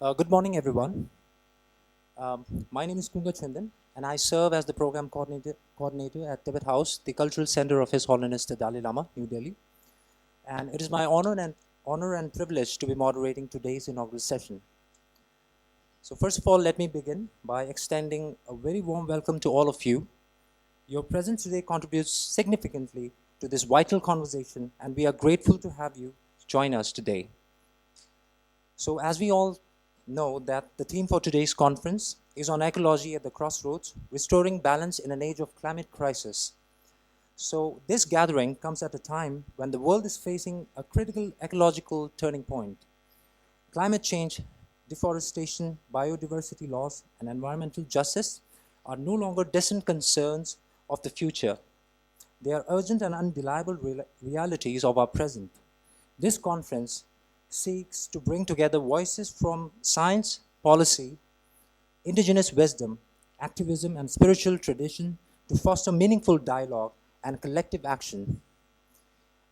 Good morning, everyone. My name is Kunga Chandan, and I serve as the program coordinator at Tibet House, the cultural center of His Holiness the Dalai Lama, New Delhi. And it is my honor and privilege to be moderating today's inaugural session. So, first of all, let me begin by extending a very warm welcome to all of you. Your presence today contributes significantly to this vital conversation, and we are grateful to have you join us today. So, as we all know, that the theme for today's conference is on ecology at the crossroads, restoring balance in an age of climate crisis. So, this gathering comes at a time when the world is facing a critical ecological turning point. Climate change, deforestation, biodiversity loss, and environmental justice are no longer distant concerns of the future. They are urgent and undeniable realities of our present. This conference seeks to bring together voices from science, policy, indigenous wisdom, activism, and spiritual tradition to foster meaningful dialogue and collective action.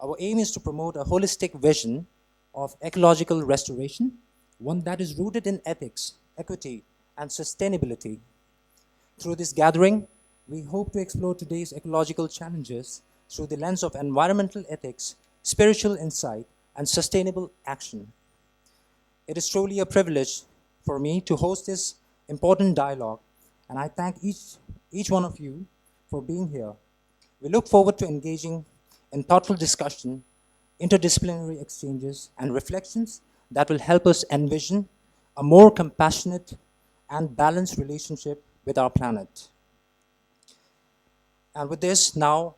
Our aim is to promote a holistic vision of ecological restoration, one that is rooted in ethics, equity, and sustainability. Through this gathering, we hope to explore today's ecological challenges through the lens of environmental ethics, spiritual insight, and sustainable action. It is truly a privilege for me to host this important dialogue, and I thank each one of you for being here. We look forward to engaging in thoughtful discussion, interdisciplinary exchanges, and reflections that will help us envision a more compassionate and balanced relationship with our planet. And with this, now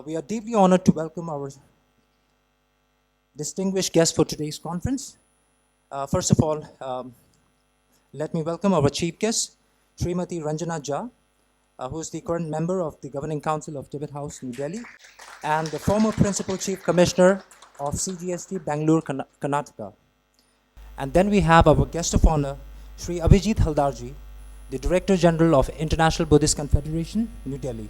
we are deeply honored to welcome our distinguished guest for today's conference. First of all, let me welcome our chief guest, Srimati Ranjana Jha, who is the current member of the Governing Council of Tibet House, New Delhi, and the former Principal Chief Commissioner of CGST, Bangalore, Karnataka. And then we have our guest of honor, Sri Abhijit Haldarji, the Director General of International Buddhist Confederation, New Delhi.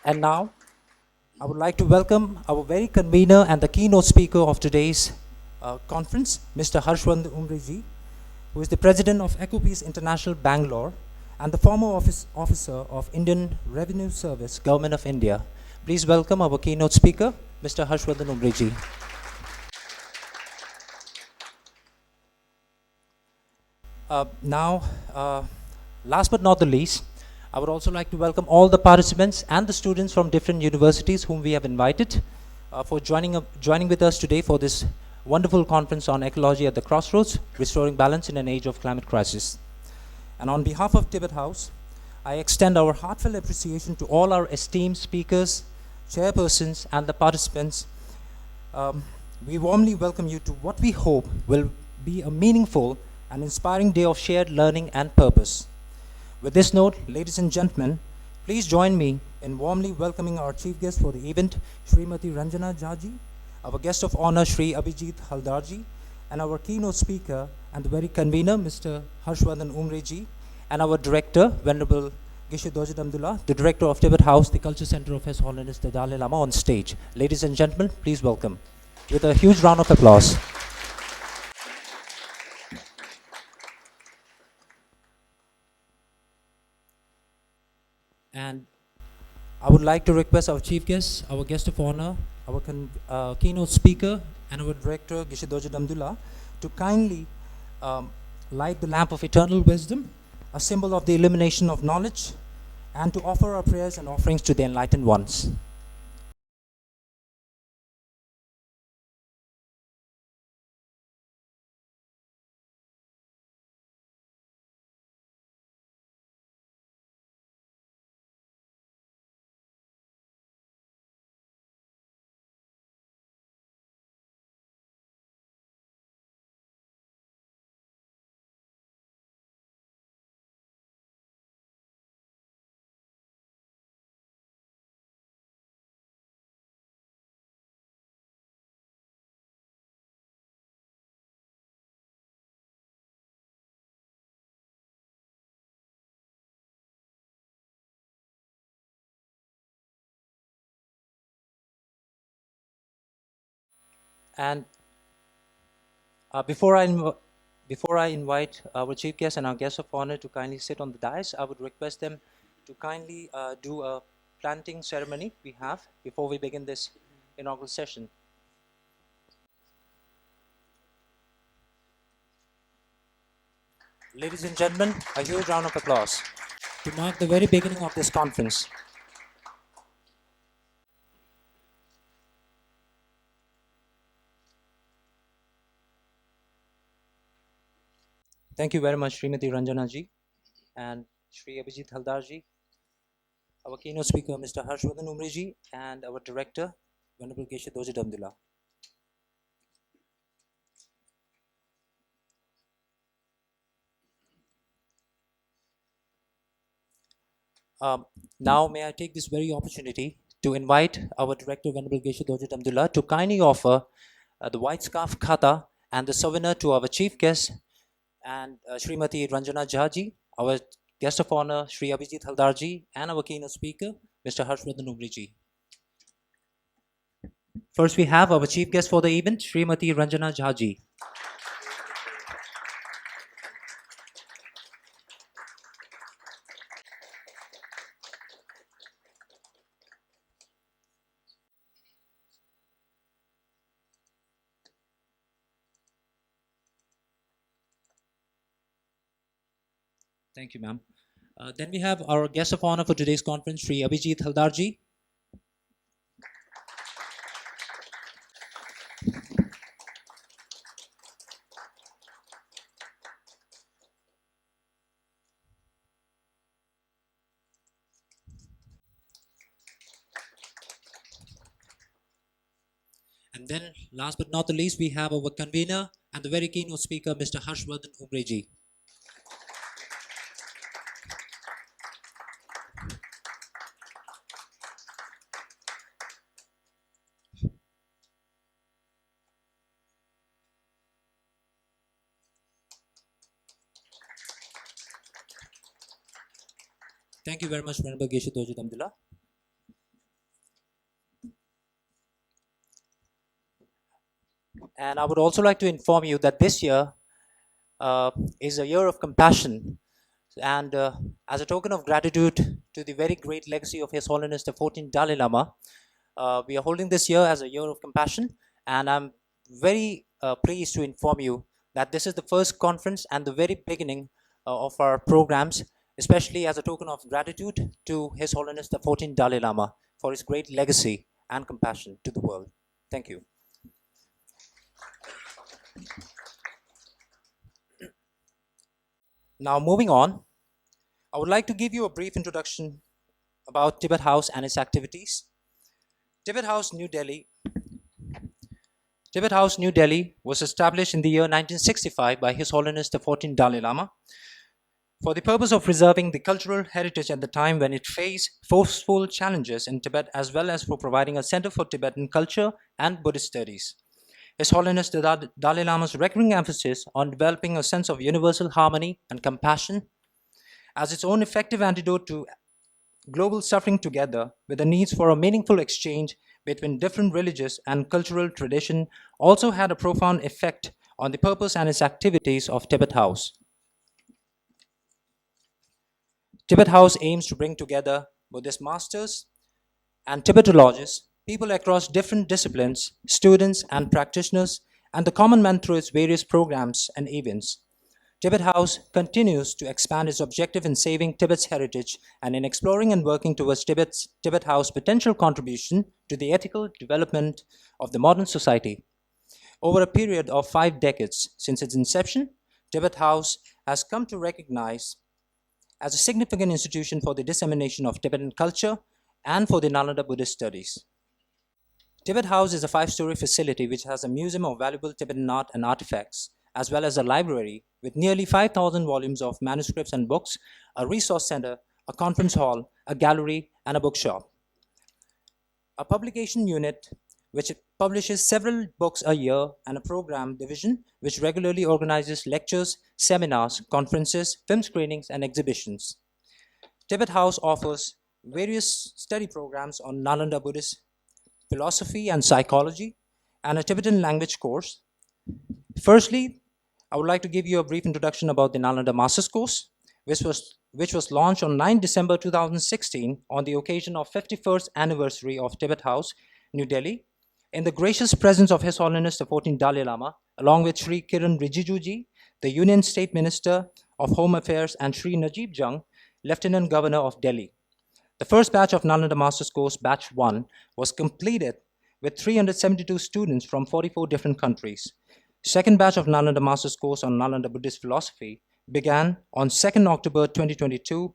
And now, I would like to welcome our very convener and the keynote speaker of today's conference, Mr. Harshwand Umreji, who is the president of EcoPeace International Bangalore and the former officer of Indian Revenue Service, Government of India. Please welcome our keynote speaker, Mr. Harshwardhan Umreji. Now, last but not the least, I would also like to welcome all the participants and the students from different universities whom we have invited for joining with us today for this wonderful conference on ecology at the crossroads, restoring balance in an age of climate crisis. And on behalf of Tibet House, I extend our heartfelt appreciation to all our esteemed speakers, chairpersons, and the participants. We warmly welcome you to what we hope will be a meaningful and inspiring day of shared learning and purpose. With this note, ladies and gentlemen, please join me in warmly welcoming our chief guest for the event, Srimati Ranjana Jhaji, our guest of honor, Sri Abhijit Haldarji, and our keynote speaker and the very convener, Mr. Harshwardhan Umreji, and our director, Venerable Geshe Dojit Abdullah, the director of Tibet House, the Culture Center of His Holiness the Dalai Lama, on stage. Ladies and gentlemen, please welcome with a huge round of applause. And I would like to request our chief guest, our guest of honor, our keynote speaker, and our director, Geshe Dojit Abdullah, to kindly light the lamp of eternal wisdom, a symbol of the illumination of knowledge, and to offer our prayers and offerings to the enlightened ones. And Before I invite our chief guest and our guest of honor to kindly sit on the dais, I would request them to kindly do a planting ceremony we have before we begin this inaugural session. Ladies and gentlemen, a huge round of applause to mark the very beginning of this conference. Thank you very much, Srimati Ranjana ji and Shri Abhijit Haldar ji, our keynote speaker, Mr. Harshvardhan Umri ji, and our director, Venerable Keshe Doji Damdila. Now, may I take this very opportunity to invite our director, Venerable Geshe Doji Damdula, to kindly offer the white scarf khata and the souvenir to our chief guest and Srimati Ranjana Jhaji, our guest of honor, Shri Abhijit Haldarji, and our keynote speaker, Mr. Harshvardhan Umriji. First, we have our chief guest for the event, Srimati Ranjana Jhaji. Thank you, ma'am. Then we have our guest of honor for today's conference, Shri Abhijit Haldarji. And then, last but not the least, we have our convener and the very keynote speaker, Mr. Harshvardhan Umreji. Thank you very much, Venerable Geshe Doji Damdila. And I would also like to inform you that this year is a year of compassion. And as a token of gratitude to the very great legacy of His Holiness the 14th Dalai Lama, we are holding this year as a year of compassion. And I'm very pleased to inform you that this is the first conference and the very beginning of our programs, especially as a token of gratitude to His Holiness the 14th Dalai Lama for his great legacy and compassion to the world. Thank you. Now, moving on, I would like to give you a brief introduction about Tibet House and its activities. Tibet House, New Delhi. Tibet House, New Delhi was established in the year 1965 by His Holiness the 14th Dalai Lama for the purpose of preserving the cultural heritage at the time when it faced forceful challenges in Tibet, as well as for providing a center for Tibetan culture and Buddhist studies. His Holiness the Dalai Lama's recurring emphasis on developing a sense of universal harmony and compassion as its own effective antidote to global suffering, together with the needs for a meaningful exchange between different religious and cultural tradition, also had a profound effect on the purpose and its activities of Tibet House. Tibet House aims to bring together Buddhist masters and Tibetologists, people across different disciplines, students and practitioners, and the common man through its various programs and events. Tibet House continues to expand its objective in saving Tibet's heritage and in exploring and working towards Tibet House's potential contribution to the ethical development of the modern society. Over a period of 5 decades since its inception, Tibet House has come to recognize as a significant institution for the dissemination of Tibetan culture and for the Nalanda Buddhist studies. Tibet House is a 5-story facility which has a museum of valuable Tibetan art and artifacts, as well as a library with nearly 5,000 volumes of manuscripts and books, a resource center, a conference hall, a gallery, and a bookshop. A publication unit which publishes several books a year, and a program division which regularly organizes lectures, seminars, conferences, film screenings, and exhibitions. Tibet House offers various study programs on Nalanda Buddhist philosophy and psychology, and a Tibetan language course. Firstly, I would like to give you a brief introduction about the Nalanda Masters course, which was launched on 9 December 2016 on the occasion of 51st anniversary of Tibet House, New Delhi, in the gracious presence of His Holiness the 14th Dalai Lama, along with Sri Kiran Rijijuji, the Union State Minister of Home Affairs, and Sri Najib Jung, Lieutenant Governor of Delhi. The first batch of Nalanda Masters course, Batch 1, was completed with 372 students from 44 different countries. Second batch of Nalanda Masters course on Nalanda Buddhist philosophy began on 2nd October 2022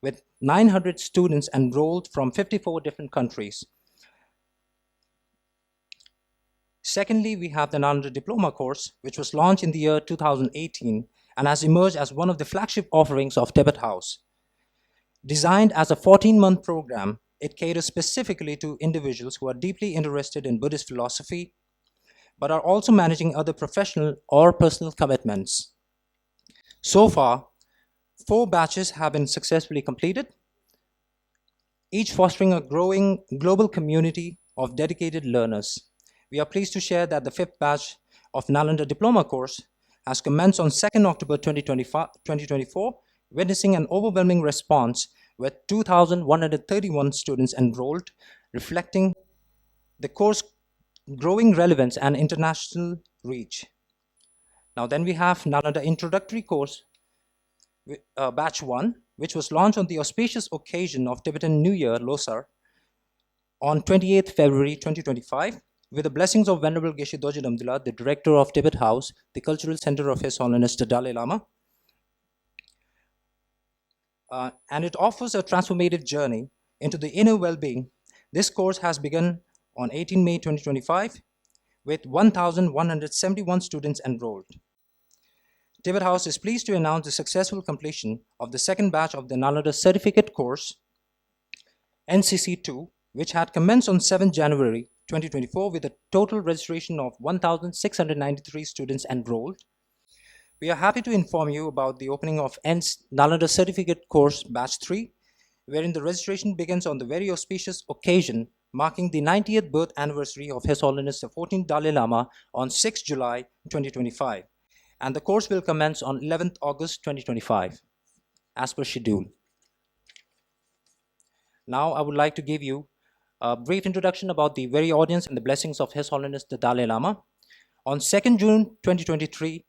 with 900 students enrolled from 54 different countries. Secondly, we have the Nalanda Diploma course, which was launched in the year 2018 and has emerged as one of the flagship offerings of Tibet House. Designed as a 14-month program, it caters specifically to individuals who are deeply interested in Buddhist philosophy, but are also managing other professional or personal commitments. So far, 4 batches have been successfully completed, each fostering a growing global community of dedicated learners. We are pleased to share that the 5th batch of Nalanda Diploma course has commenced on 2nd October 2024, witnessing an overwhelming response with 2,131 students enrolled, reflecting the course growing relevance and international reach. Now then we have Nalanda Introductory course, Batch 1, which was launched on the auspicious occasion of Tibetan New Year, Losar, on 28th February 2025, with the blessings of Venerable Geshe Dorje Damdila, the Director of Tibet House, the Cultural Center of His Holiness the Dalai Lama. And it offers a transformative journey into the inner well-being. This course has begun on 18 May 2025 with 1,171 students enrolled. Tibet House is pleased to announce the successful completion of the second batch of the Nalanda Certificate course, NCC2, which had commenced on 7 January 2024 with a total registration of 1,693 students enrolled. We are happy to inform you about the opening of Nalanda Certificate course Batch 3, wherein the registration begins on the very auspicious occasion marking the 90th birth anniversary of His Holiness the 14th Dalai Lama on 6 July 2025. And the course will commence on 11th August 2025, as per schedule. Now I would like to give you a brief introduction about the very audience and the blessings of His Holiness the Dalai Lama. On 2nd June 2023,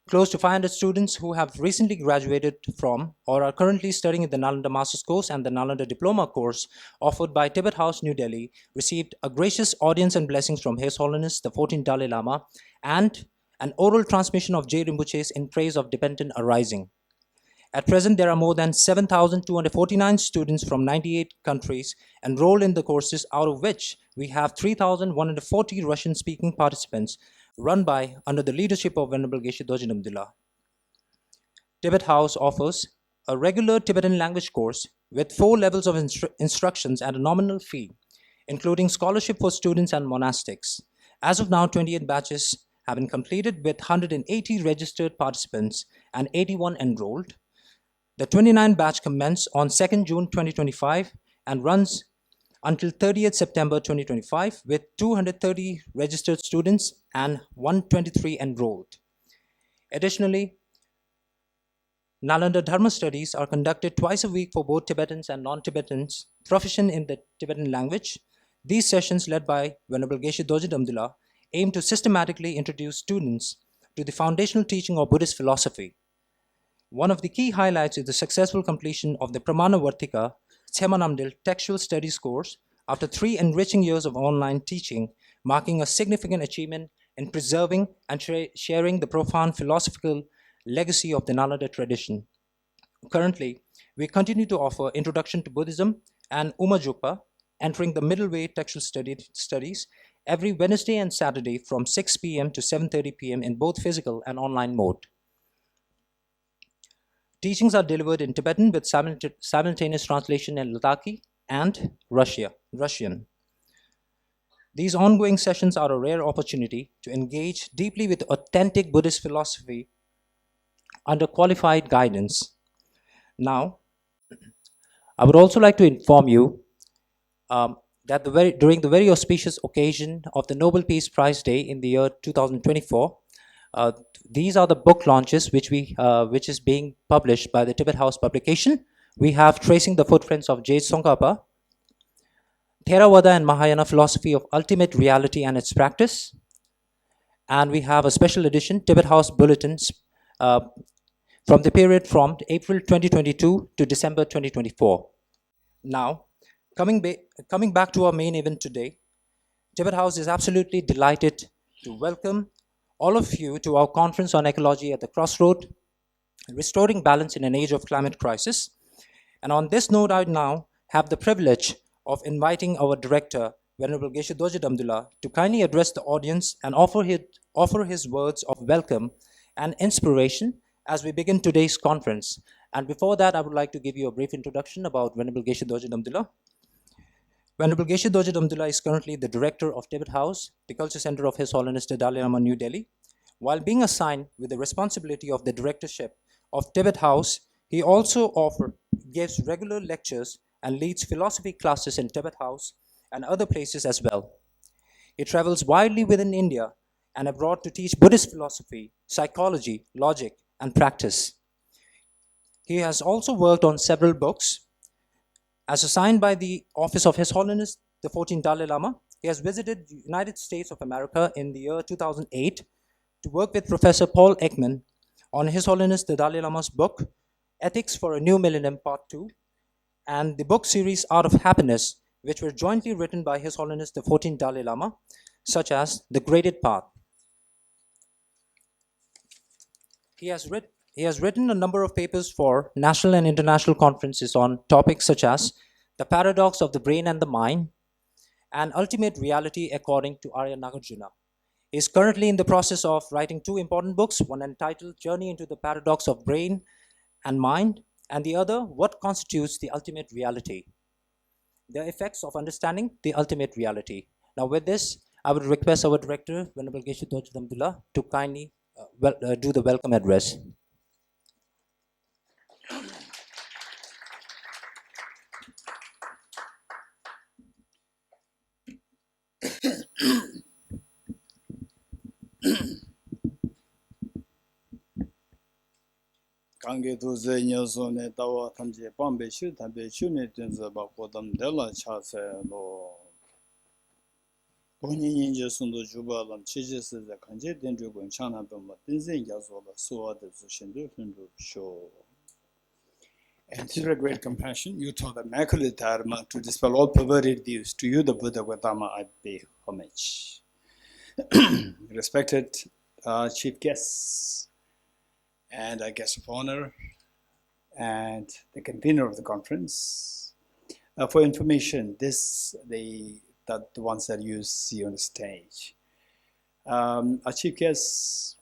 close to 500 students who have recently graduated from or are currently studying in the Nalanda Masters course and the Nalanda Diploma course offered by Tibet House, New Delhi, received a gracious audience and blessings from His Holiness the 14th Dalai Lama and an oral transmission of J. Rinpoche's in praise of dependent arising. At present, there are more than 7,249 students from 98 countries enrolled in the courses, out of which we have 3,140 Russian-speaking participants run by under the leadership of Venerable Geshe Dorje Damdila. Tibet House offers a regular Tibetan language course with 4 levels of instructions at a nominal fee, including scholarship for students and monastics. As of now, 28 batches have been completed with 180 registered participants and 81 enrolled. The 29th batch commenced on 2nd June 2025 and runs until 30th September 2025 with 230 registered students and 123 enrolled. Additionally, Nalanda Dharma studies are conducted twice a week for both Tibetans and non-Tibetans proficient in the Tibetan language. These sessions, led by Venerable Geshe Dorje Damdila, aim to systematically introduce students to the foundational teaching of Buddhist philosophy. One of the key highlights is the successful completion of the Pramana Vartika Tsemanamdil Textual Studies course after 3 enriching years of online teaching, marking a significant achievement in preserving and sharing the profound philosophical legacy of the Nalanda tradition. Currently, we continue to offer Introduction to Buddhism and Umajukpa, entering the middle way textual studies every Wednesday and Saturday from 6 p.m. to 7:30 p.m. in both physical and online mode. Teachings are delivered in Tibetan with simultaneous translation in Ladakhi and Russian. These ongoing sessions are a rare opportunity to engage deeply with authentic Buddhist philosophy under qualified guidance. Now, I would also like to inform you that during the very auspicious occasion of the Nobel Peace Prize Day in the year 2024, Uh, these are the book launches which is being published by the Tibet House publication. We have Tracing the Footprints of Jade Tsongkhapa, Theravada and Mahayana Philosophy of Ultimate Reality and Its Practice, and we have a special edition, Tibet House Bulletins, uh, from the period from April 2022 to December 2024. Now, coming back to our main event today, Tibet House is absolutely delighted to welcome all of you to our conference on ecology at the Crossroads, restoring balance in an age of climate crisis. And on this note, I now have the privilege of inviting our director, Venerable Geshe Dorje Damdula, to kindly address the audience and offer his words of welcome and inspiration as we begin today's conference. And before that, I would like to give you a brief introduction about Venerable Geshe Dorje Damdula. Venerable Geshe Dorje Damdula is currently the director of Tibet House, the culture center of His Holiness the Dalai Lama, New Delhi. While being assigned with the responsibility of the directorship of Tibet House, he also gives regular lectures and leads philosophy classes in Tibet House and other places as well. He travels widely within India and abroad to teach Buddhist philosophy, psychology, logic, and practice. He has also worked on several books. As assigned by the Office of His Holiness the 14th Dalai Lama, he has visited the United States of America in the year 2008 to work with Professor Paul Ekman on His Holiness the Dalai Lama's book, Ethics for a New Millennium Part 2, and the book series Art of Happiness, which were jointly written by His Holiness the 14th Dalai Lama, such as The Graded Path. He has written a number of papers for national and international conferences on topics such as the paradox of the brain and the mind and ultimate reality according to Arya Nagarjuna. He is currently in the process of writing two important books, one entitled Journey into the Paradox of Brain and Mind, and the other, What Constitutes the Ultimate Reality? The Effects of Understanding the Ultimate Reality. Now, with this, I would request our director, Venerable Geshe Dorje Damdula, to kindly do the welcome address. Kange tuze nyoso ne tawa tamje pambe shu tambe shu ne tenza ba kodam dela chase lo boni ninje sundo juba lam cheje se da kanje denjo gon chana ba ma tenzen yazo la soa de zu shinde fundu sho. And through a great compassion, you taught the Immaculate Dharma to dispel all perverted views. To you, the Buddha Gautama, I pay homage. Respected chief guests and a guest of honor and the convener of the conference. For information, the ones that you see on the stage. Our chief guest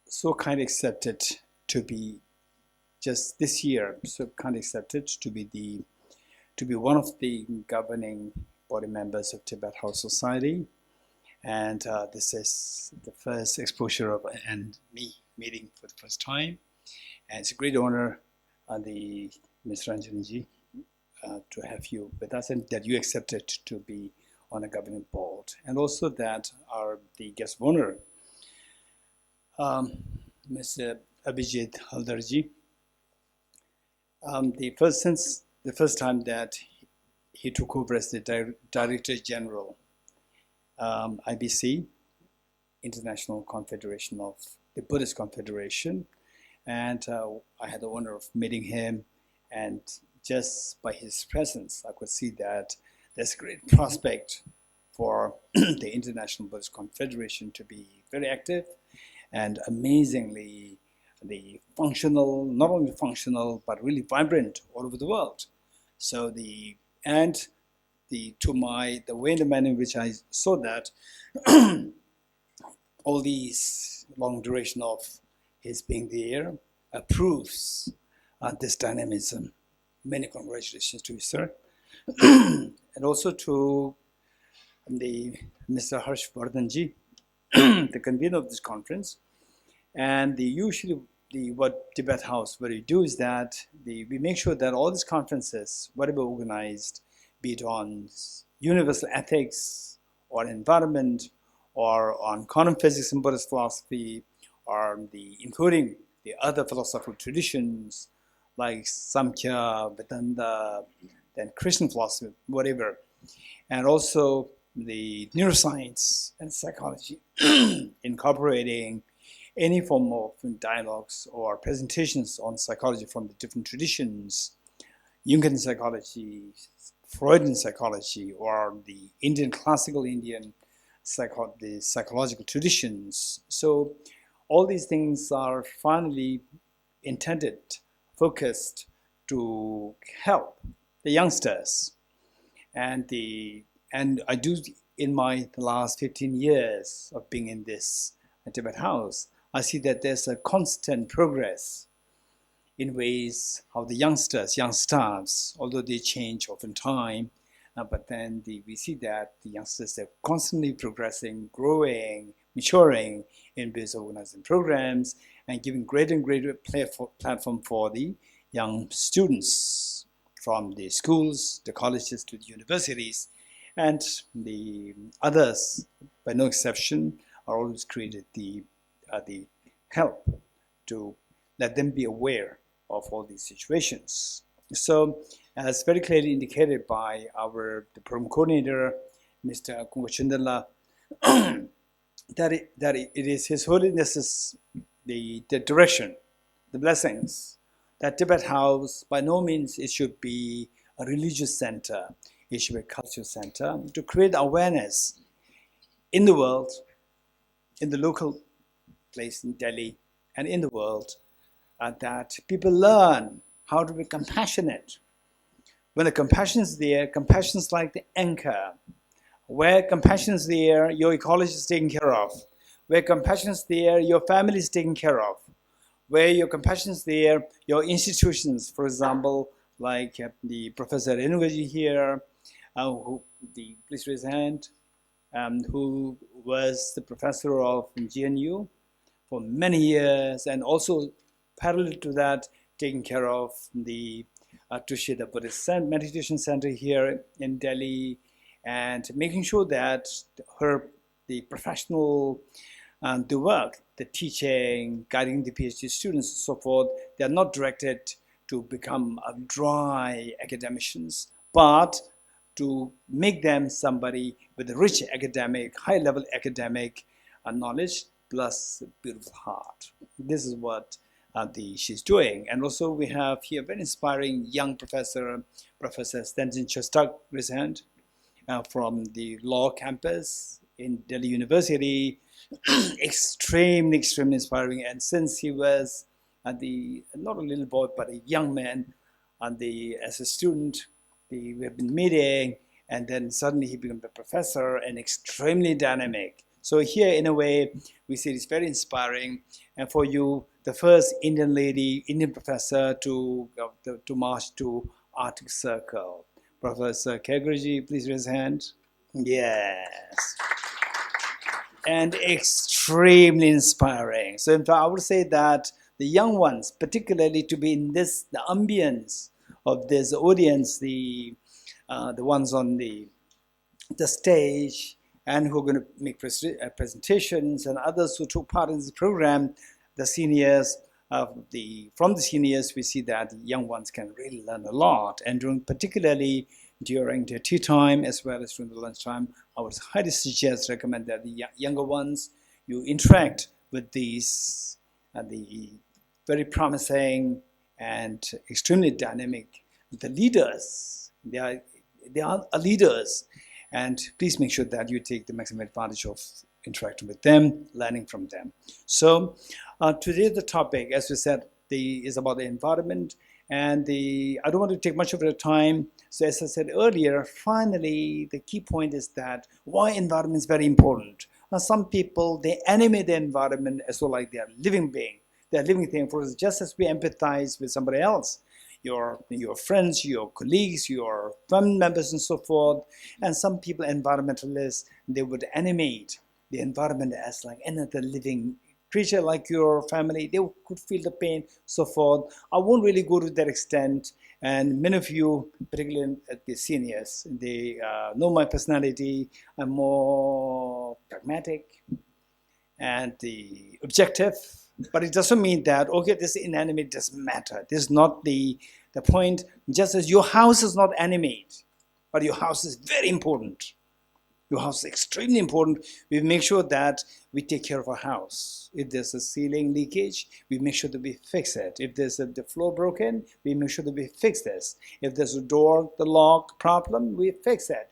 so kindly accepted to be just this year, so kindly accepted to be one of the governing body members of Tibet House Society, and this is the first exposure of and me meeting for the first time, and it's a great honor, Ms. Ranjaniji, to have you with us, and that you accepted to be on a governing board, and also that the guest of honor, Mr. Abhijit Haldarji. Since the first time that he took over as the Director General, IBC, International Confederation of the Buddhist Confederation, and I had the honor of meeting him, and just by his presence, I could see that there's a great prospect for the International Buddhist Confederation to be very active and amazingly functional, not only functional, but really vibrant all over the world. So the way in the manner in which I saw that, all these long duration of his being there proves this dynamism. Many congratulations to you, sir. And also to Mr. Harsh Vardhanji, the convener of this conference. And what Tibet House, what we do is that we make sure that all these conferences, whatever organized, be it on universal ethics or environment or on quantum physics and Buddhist philosophy, or including the other philosophical traditions like Samkhya, Vedanta, then Christian philosophy, whatever, and also the neuroscience and psychology, incorporating any form of dialogues or presentations on psychology from the different traditions, Jungian psychology, Freudian psychology, or the Indian classical Indian the psychological traditions. So all these things are finally intended, focused to help the youngsters. And I do, in my last 15 years of being in this Tibet house, I see that there's a constant progress in ways how the youngsters, young staffs, although they change often time, but then we see that the youngsters are constantly progressing, growing, maturing in ways of organizing programs and giving greater and greater platform for the young students from the schools, the colleges to the universities, and the others, by no exception, are always created the help to let them be aware of all these situations. So, as very clearly indicated by the program coordinator, Mr. Kungachandala, that it is His Holiness's the direction, the blessings, that Tibet House, by no means it should be a religious center, it should be a cultural center to create awareness in the world, in the local place in Delhi, and in the world, that people learn how to be compassionate. When the compassion is there, compassion is like the anchor. Where compassion is there, your ecology is taken care of. Where compassion is there, your family is taken care of. Where your compassion is there, your institutions, for example, like the Professor Ecology here, please raise your hand, who was the professor of GNU for many years, and also parallel to that, taking care of the Tushita Buddhist Meditation Center here in Delhi, and making sure that the professional the work, the teaching, guiding the PhD students and so forth, they are not directed to become dry academicians, but to make them somebody with a rich academic, high-level academic knowledge plus a beautiful heart. This is what she's doing. And also we have here a very inspiring young professor, Professor Stanton Chostak, raise hand, from the law campus in Delhi University. extremely inspiring. And since he was not a little boy, but a young man, as a student, we have been meeting, and then suddenly he became a professor and extremely dynamic. So here, in a way, we see it's very inspiring. And for you, the first Indian lady, Indian professor to march to Arctic Circle. Professor Ecology, please raise your hand. Yes. And extremely inspiring. So in fact, I would say that the young ones, particularly to be in the ambience of this audience, the ones on the stage and who are going to make presentations, and others who took part in this program, the seniors, from the seniors, we see that the young ones can really learn a lot. And particularly during the tea time as well as during the lunchtime, I would highly recommend that the younger ones, you interact with these, the very promising and extremely dynamic, the leaders. They are leaders, and please make sure that you take the maximum advantage of interacting with them, learning from them. So today the topic, as we said, is about the environment, and I don't want to take much of your time. So as I said earlier, finally the key point is that why environment is very important. Now some people, they animate the environment as though like they are living being. They are living thing. For us, just as we empathize with somebody else, your friends, your colleagues, your family members and so forth. And some people, environmentalists, they would animate the environment as like another living creature like your family. They could feel the pain, so forth. I won't really go to that extent. And many of you, particularly the seniors, they know my personality. I'm more pragmatic and the objective, but it doesn't mean that, okay, this inanimate doesn't matter. This is not the point. Just as your house is not animate, but your house is very important. Your house is extremely important. We make sure that we take care of our house. If there's a ceiling leakage, we make sure that we fix it. If there's the floor broken, we make sure that we fix this. If there's a door, the lock problem, we fix it.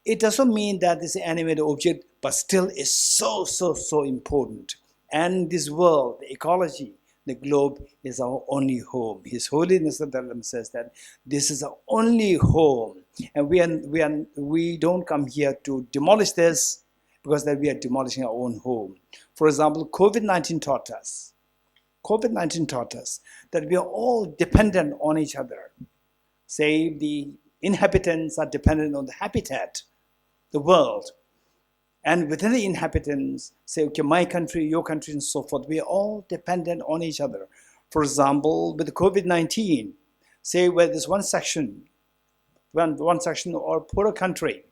It doesn't mean that this animated object, but still is so, so, so important. And this world, the ecology, the globe is our only home. His Holiness the Dalai Lama says that this is our only home. And we don't come here to demolish this, because that we are demolishing our own home. For example, COVID-19 taught us that we are all dependent on each other. Say the inhabitants are dependent on the habitat, the world. And within the inhabitants, say, okay, my country, your country, and so forth, we are all dependent on each other. For example, with the COVID-19, say where there's one section or poorer country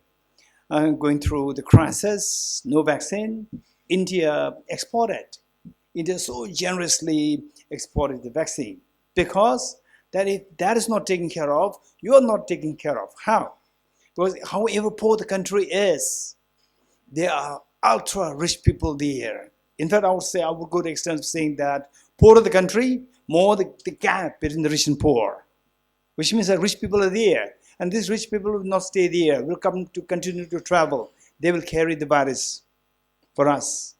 going through the crisis, no vaccine, India exported. India so generously exported the vaccine, because that if that is not taken care of, you are not taken care of. How? Because however poor the country is, there are ultra rich people there. In fact, I would go to the extent of saying that poorer the country, more the gap between the rich and poor, which means that rich people are there. And these rich people will not stay there, will come to continue to travel. They will carry the virus for us.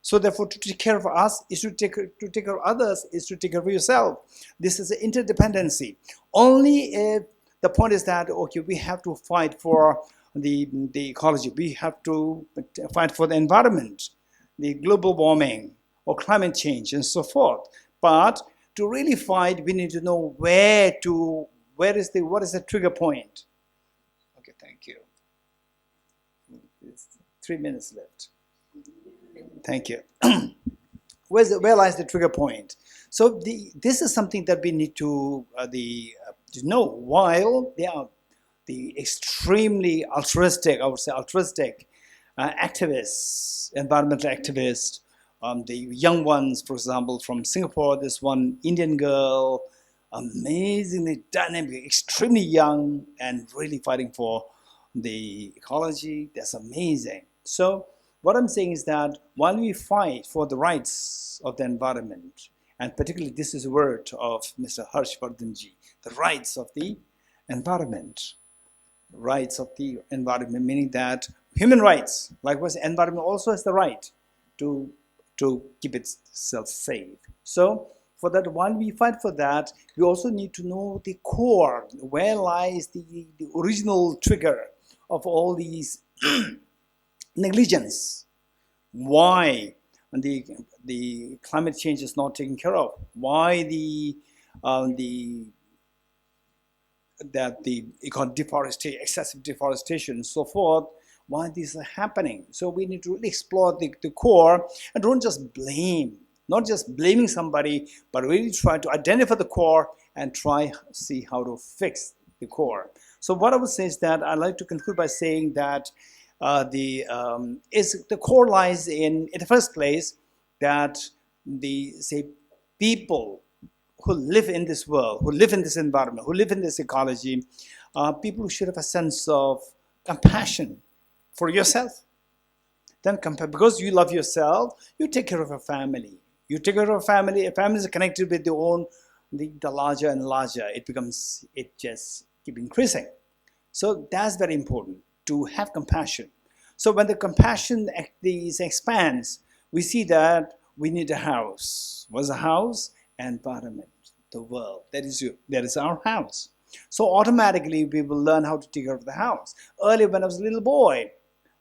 So therefore, to take care of us is to take care of others, is to take care of yourself. This is an interdependency. Only if the point is that, okay, we have to fight for the ecology. We have to fight for the environment, the global warming or climate change and so forth. But to really fight, we need to know what is the trigger point. Okay, thank you. It's 3 minutes left. Thank you. Where lies the trigger point? So this is something that we need to know. While they are the extremely altruistic, I would say altruistic activists, environmental activists, the young ones, for example, from Singapore, this one Indian girl, amazingly dynamic, extremely young, and really fighting for the ecology. That's amazing. So what I'm saying is that while we fight for the rights of the environment, and particularly this is a word of Mr. Harshvardhanji, the rights of the environment. Rights of the environment, meaning that human rights, likewise the environment also has the right to keep itself safe. So for that, while we fight for that, we also need to know the core, where lies the original trigger of all these negligence. Why the climate change is not taken care of? Why the deforestation, excessive deforestation, and so forth? Why these are happening? So we need to really explore the core, and don't just blame. Not just blaming somebody, but really try to identify the core and see how to fix the core. So what I would say is that I'd like to conclude by saying that the core lies in the first place that people who live in this world, who live in this environment, who live in this ecology, people who should have a sense of compassion for yourself. Then because you love yourself, you take care of your family. You take care of a family. A family is connected with the larger and larger. It just keeps increasing. So that's very important, to have compassion. So when the compassion expands, we see that we need a house. What's a house? Environment, the world. That is our house. So automatically we will learn how to take care of the house. Earlier when I was a little boy,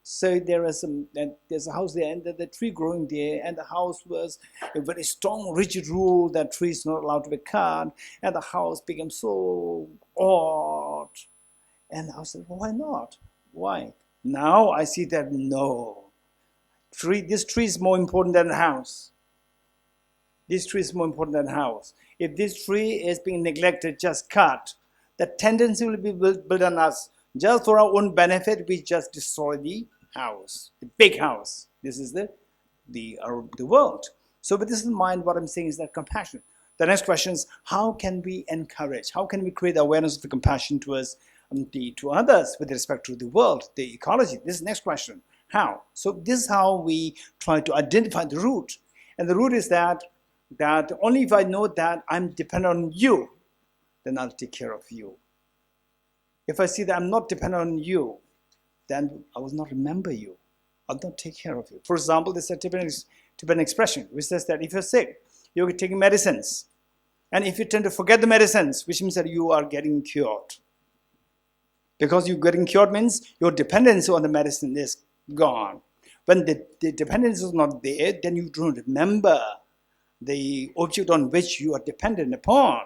so there's a house there, and the tree growing there, and the house was a very strong, rigid rule that trees not allowed to be cut, and the house became so odd. And I said, well, why not? Why? Now I see that no, this tree is more important than the house. This tree is more important than the house. If this tree is being neglected, just cut, the tendency will be built on us. Just for our own benefit, we just destroy the house, the big house. This is the world. So with this in mind, what I'm saying is that compassion. The next question is, how can we encourage? How can we create awareness of the compassion towards to others with respect to the world, the ecology? This is the next question. How? So this is how we try to identify the root. And the root is that only if I know that I'm dependent on you, then I'll take care of you. If I see that I'm not dependent on you, then I will not remember you. I'll not take care of you. For example, there's a Tibetan expression which says that if you're sick, you're taking medicines. And if you tend to forget the medicines, which means that you are getting cured. Because you're getting cured means your dependency on the medicine is gone. When the dependence is not there, then you don't remember the object on which you are dependent upon.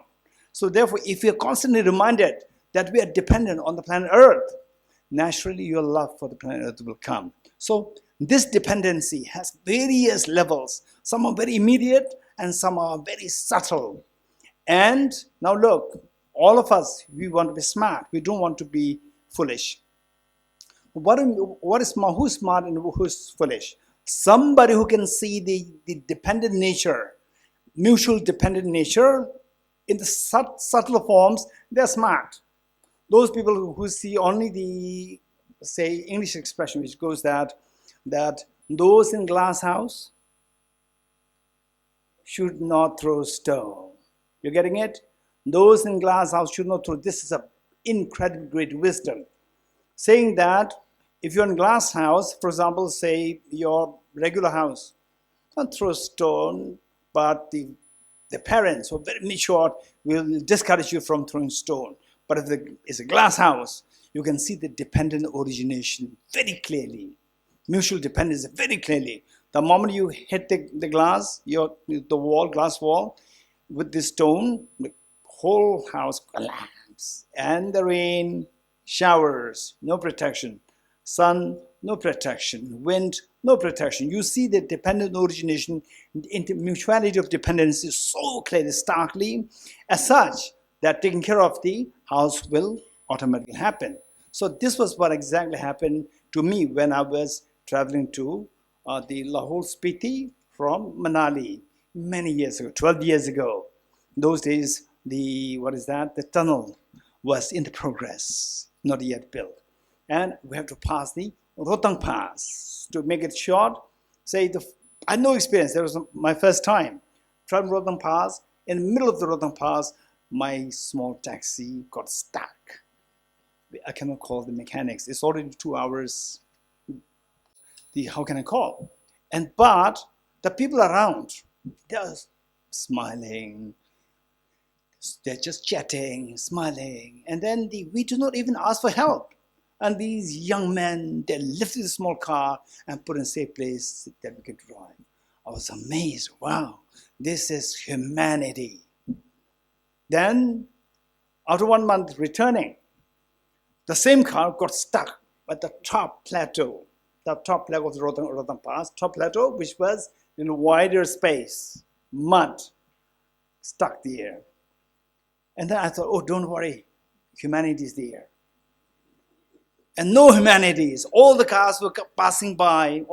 So therefore, if you're constantly reminded that we are dependent on the planet Earth, naturally your love for the planet Earth will come. So this dependency has various levels. Some are very immediate and some are very subtle. And now look, all of us, we want to be smart. We don't want to be foolish. What is smart? Who's smart and who's foolish? Somebody who can see the dependent nature, mutual dependent nature in the subtle forms, they're smart. Those people who see only the, say, English expression which goes that those in glass house should not throw stone. You're getting it? Those in glass house should not throw. This is an incredibly great wisdom. Saying that if you're in glass house, for example, say your regular house, don't throw stone, but the parents who are very mature will discourage you from throwing stone. But if it's a glass house, you can see the dependent origination very clearly. Mutual dependence very clearly. The moment you hit the glass, glass wall, with the stone, the whole house collapses. And the rain, showers, no protection. Sun, no protection. Wind, no protection. You see the dependent origination, into mutuality of dependency so clearly, starkly, as such that taking care of the house will automatically happen. So this was what exactly happened to me when I was traveling to the Lahore Spiti from Manali many years ago, 12 years ago. In those days, the tunnel was in the progress, not yet built. And we have to pass the Rotang Pass. To make it short, I had no experience. That was my first time. Traveling Rotang Pass. In the middle of the Rotang Pass, my small taxi got stuck. I cannot call the mechanics. It's already 2 hours. How can I call? But the people around, they're smiling. They're just chatting, smiling. And then we do not even ask for help. And these young men, they lifted the small car and put in a safe place that we could drive. I was amazed. Wow, this is humanity. Then, after 1 month returning, the same car got stuck at the top plateau, the top level of the Rotang Pass, top plateau, which was in a wider space, mud, stuck there. And then I thought, oh, don't worry, humanity is there. And no humanities. All the cars were passing by.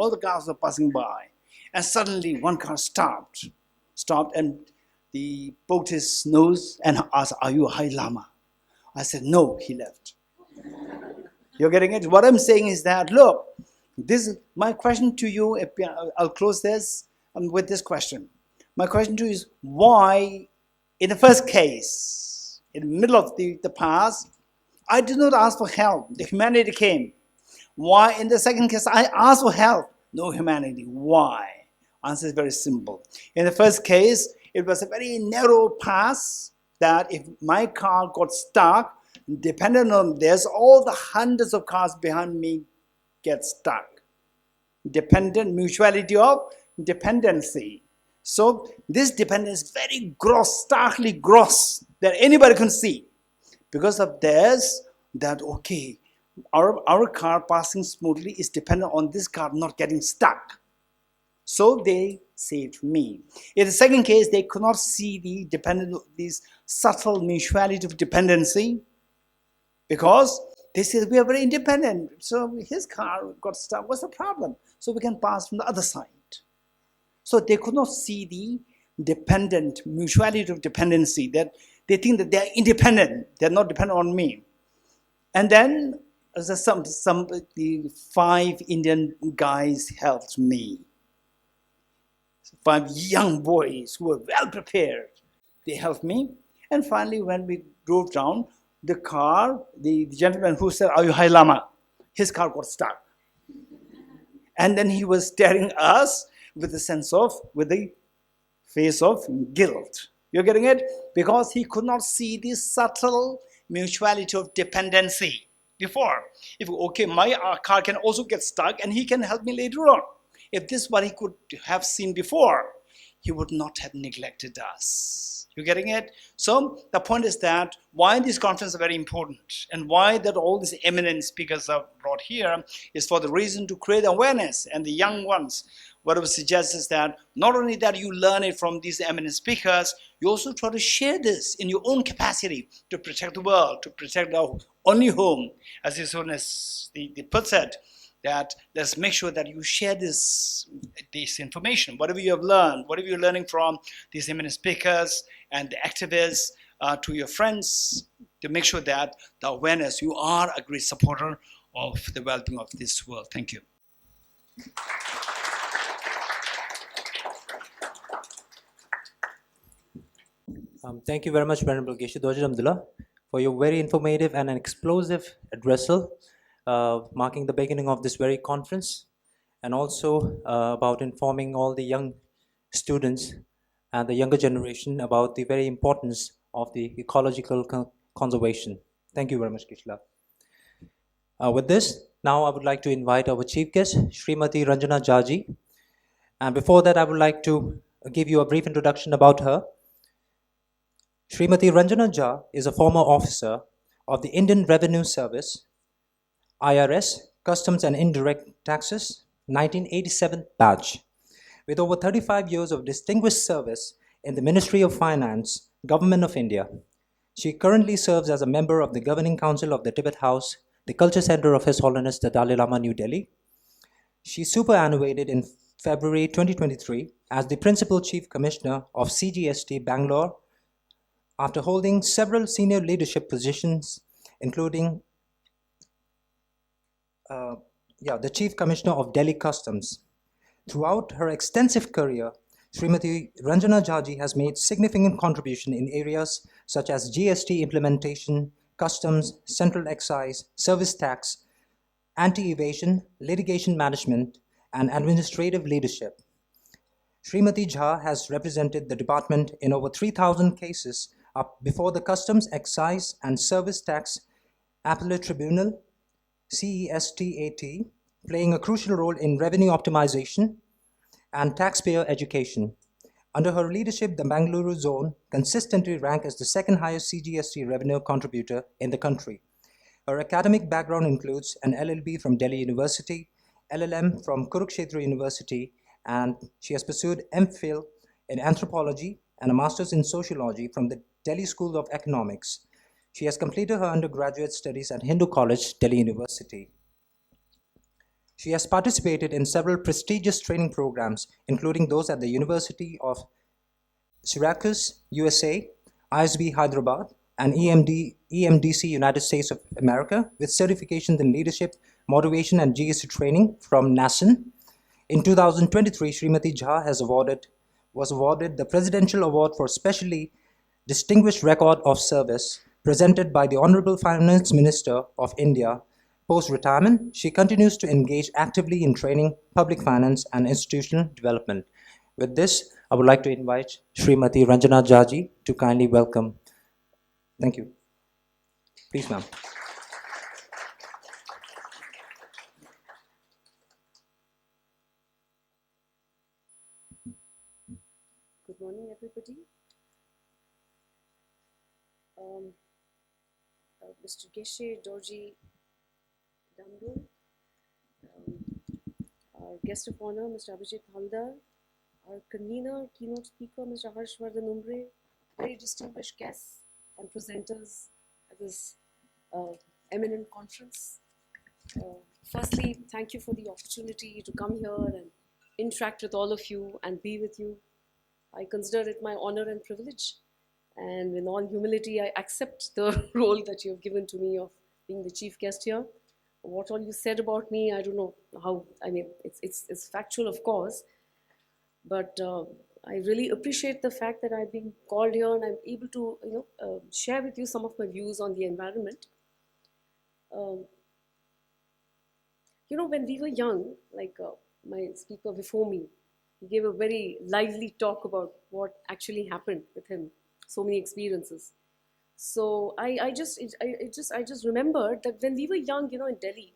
And suddenly one car stopped, and the Buddhist knows and asked, are you a High Lama? I said, no, he left. You're getting it? What I'm saying is that, look, this is my question to you. I'll close this with this question. My question to you is, why, in the first case, in the middle of the pass, I did not ask for help. The humanity came. Why, in the second case, I asked for help? No humanity. Why? Answer is very simple. In the first case, it was a very narrow pass that if my car got stuck, dependent on this, all the hundreds of cars behind me get stuck. Dependent, mutuality of dependency. So this dependence is very gross, starkly gross, that anybody can see. Because of this, that okay, our car passing smoothly is dependent on this car not getting stuck. So they saved me. In the second case, they could not see these subtle mutuality of dependency, because they said, we are very independent. So his car got stuck. What's the problem? So we can pass from the other side. So they could not see the mutuality of dependency, that they think that they're independent. They're not dependent on me. And then the 5 Indian guys helped me. 5 young boys who were well prepared. They helped me. And finally, when we drove down, the car, the gentleman who said, "Are you Hai Lama?" His car got stuck. And then he was staring us with the face of guilt. You're getting it? Because he could not see the subtle mutuality of dependency before. If, okay, my car can also get stuck and he can help me later on. If this is what he could have seen before, he would not have neglected us. You getting it? So the point is that why these conferences are very important, and why that all these eminent speakers are brought here is for the reason to create awareness. And the young ones, what I would suggest is that not only that you learn it from these eminent speakers, you also try to share this in your own capacity to protect the world, to protect our only home, as His Holiness the puts it, that let's make sure that you share this information, whatever you have learned, whatever you're learning from these eminent speakers and the activists, to your friends, to make sure that the awareness, you are a great supporter of the well-being of this world. Thank you. Thank you very much, Venerable Geshe Dwajid Abdullah, for your very informative and an explosive addressal, marking the beginning of this very conference, and also about informing all the young students and the younger generation about the very importance of the ecological conservation. Thank you very much, Kishla. With this, now I would like to invite our chief guest, Srimati Ranjana Jaji. And before that, I would like to give you a brief introduction about her. Srimati Ranjana Jha is a former officer of the Indian Revenue Service, IRS, Customs and Indirect Taxes, 1987 batch. With over 35 years of distinguished service in the Ministry of Finance, Government of India. She currently serves as a member of the Governing Council of the Tibet House, the Culture Center of His Holiness the Dalai Lama, New Delhi. She superannuated in February 2023 as the Principal Chief Commissioner of CGST Bangalore, after holding several senior leadership positions, including the Chief Commissioner of Delhi Customs. Throughout her extensive career, Srimati Ranjana Jaji has made significant contribution in areas such as GST implementation, customs, central excise, service tax, anti-evasion, litigation management, and administrative leadership. Srimati Jha has represented the department in over 3,000 cases up before the Customs, Excise, and Service Tax Appellate Tribunal, CESTAT, playing a crucial role in revenue optimization and taxpayer education. Under her leadership, the Bangalore zone consistently ranked as the second highest CGST revenue contributor in the country. Her academic background includes an LLB from Delhi University, LLM from Kurukshetra University, and she has pursued MPhil in anthropology and a master's in sociology from the Delhi School of Economics. She has completed her undergraduate studies at Hindu College, Delhi University. She has participated in several prestigious training programs, including those at the University of Syracuse, USA, ISB Hyderabad, and EMDC, United States of America, with certifications in leadership, motivation, and GST training from NASN. In 2023, Srimati Jha was awarded the Presidential Award for Specially Distinguished Record of Service, presented by the Honorable Finance Minister of India. Post-retirement, she continues to engage actively in training, public finance, and institutional development. With this, I would like to invite Srimati Ranjana Jaji to kindly welcome. Thank you. Please, ma'am. Good morning, everybody. Mr. Geshe Dorji Damdul, our guest of honor, Mr. Abhijit Haldar, our convener, keynote speaker, Mr. Harshvardhan Umbre, very distinguished guests and presenters at this eminent conference. Firstly, thank you for the opportunity to come here and interact with all of you and be with you. I consider it my honor and privilege. And in all humility, I accept the role that you have given to me of being the chief guest here. What all you said about me, I don't know how, I mean, it's factual, of course, but I really appreciate the fact that I've been called here and I'm able to, share with you some of my views on the environment. Um, when we were young, like my speaker before me, he gave a very lively talk about what actually happened with him, so many experiences. So I just remembered that when we were young, in Delhi,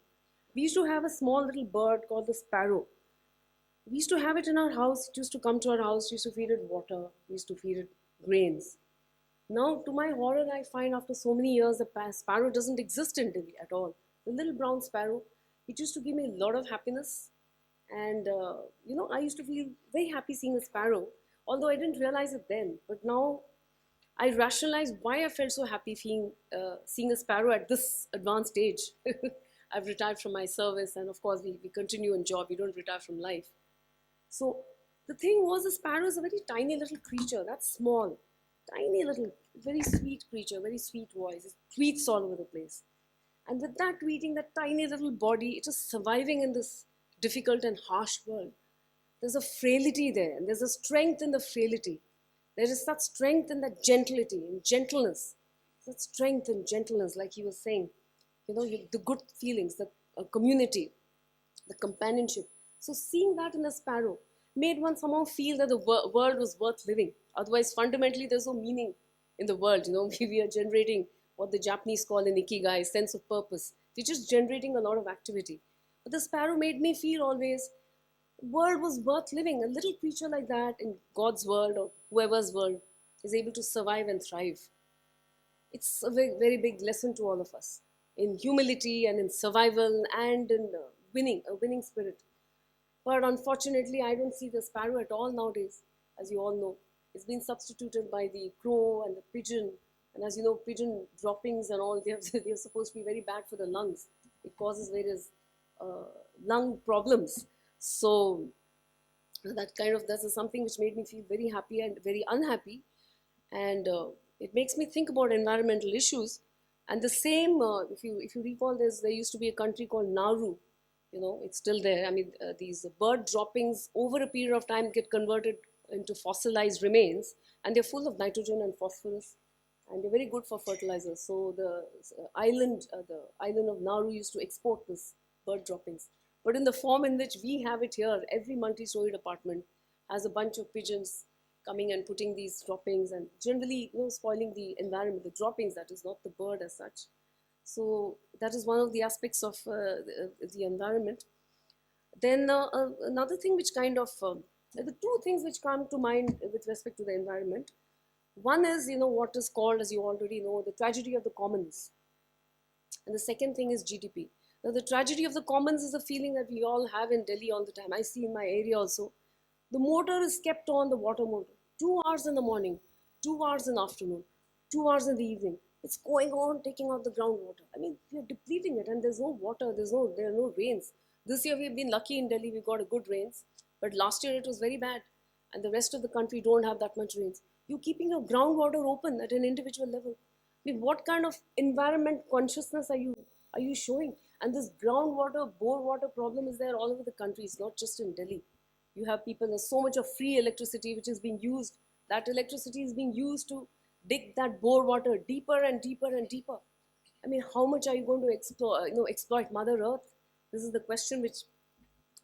we used to have a small little bird called the sparrow. We used to have it in our house. It used to come to our house. We used to feed it water. We used to feed it grains. Now, to my horror, I find after so many years, the sparrow doesn't exist in Delhi at all. The little brown sparrow, it used to give me a lot of happiness. And, I used to feel very happy seeing a sparrow, although I didn't realize it then. But now I rationalize why I felt so happy seeing a sparrow at this advanced age. I've retired from my service, and of course, we continue in job. We don't retire from life. So the thing was, the sparrow is a very tiny little creature, that's small, tiny little, very sweet creature, very sweet voice. It tweets all over the place. And with that tweeting, that tiny little body, it is surviving in this difficult and harsh world. There's a frailty there, and there's a strength in the frailty. There is such strength in that gentility, in gentleness. Such strength and gentleness, like he was saying. The good feelings, the community, the companionship. So seeing that in a sparrow made one somehow feel that the world was worth living. Otherwise, fundamentally, there's no meaning in the world. We are generating what the Japanese call an ikigai, sense of purpose. We're just generating a lot of activity. But the sparrow made me feel always the world was worth living. A little creature like that in God's world or whoever's world is able to survive and thrive. It's a very, very big lesson to all of us in humility and in survival and in a winning spirit. But unfortunately, I don't see the sparrow at all nowadays, as you all know. It's been substituted by the crow and the pigeon. And as you know, pigeon droppings and all, they're supposed to be very bad for the lungs. It causes various lung problems. So that is something which made me feel very happy and very unhappy. And it makes me think about environmental issues. And the same, if you recall, there used to be a country called Nauru. It's still there. I mean, these bird droppings over a period of time get converted into fossilized remains, and they're full of nitrogen and phosphorus, and they're very good for fertilizers. So the island of Nauru used to export this bird droppings. But in the form in which we have it here, every multi-storied apartment has a bunch of pigeons coming and putting these droppings and generally, spoiling the environment, the droppings, that is, not the bird as such. So that is one of the aspects of the environment. Then another thing which the two things which come to mind with respect to the environment. One is, what is called, as you already know, the tragedy of the commons. And the second thing is GDP. Now, the tragedy of the commons is a feeling that we all have in Delhi all the time. I see in my area also. The motor is kept on, the water motor. 2 hours in the morning, 2 hours in the afternoon, 2 hours in the evening. It's going on, taking out the groundwater. I mean, we are depleting it, and there's no water, there are no rains. This year we've been lucky in Delhi, we got a good rains, but last year it was very bad, and the rest of the country don't have that much rains. You're keeping your groundwater open at an individual level. I mean, what kind of environment consciousness are you showing? And this groundwater, bore water problem is there all over the country. It's not just in Delhi. You have people, there's so much of free electricity which is being used. That electricity is being used to dig that bore water deeper and deeper and deeper. I mean, how much are you going to exploit Mother Earth? This is the question which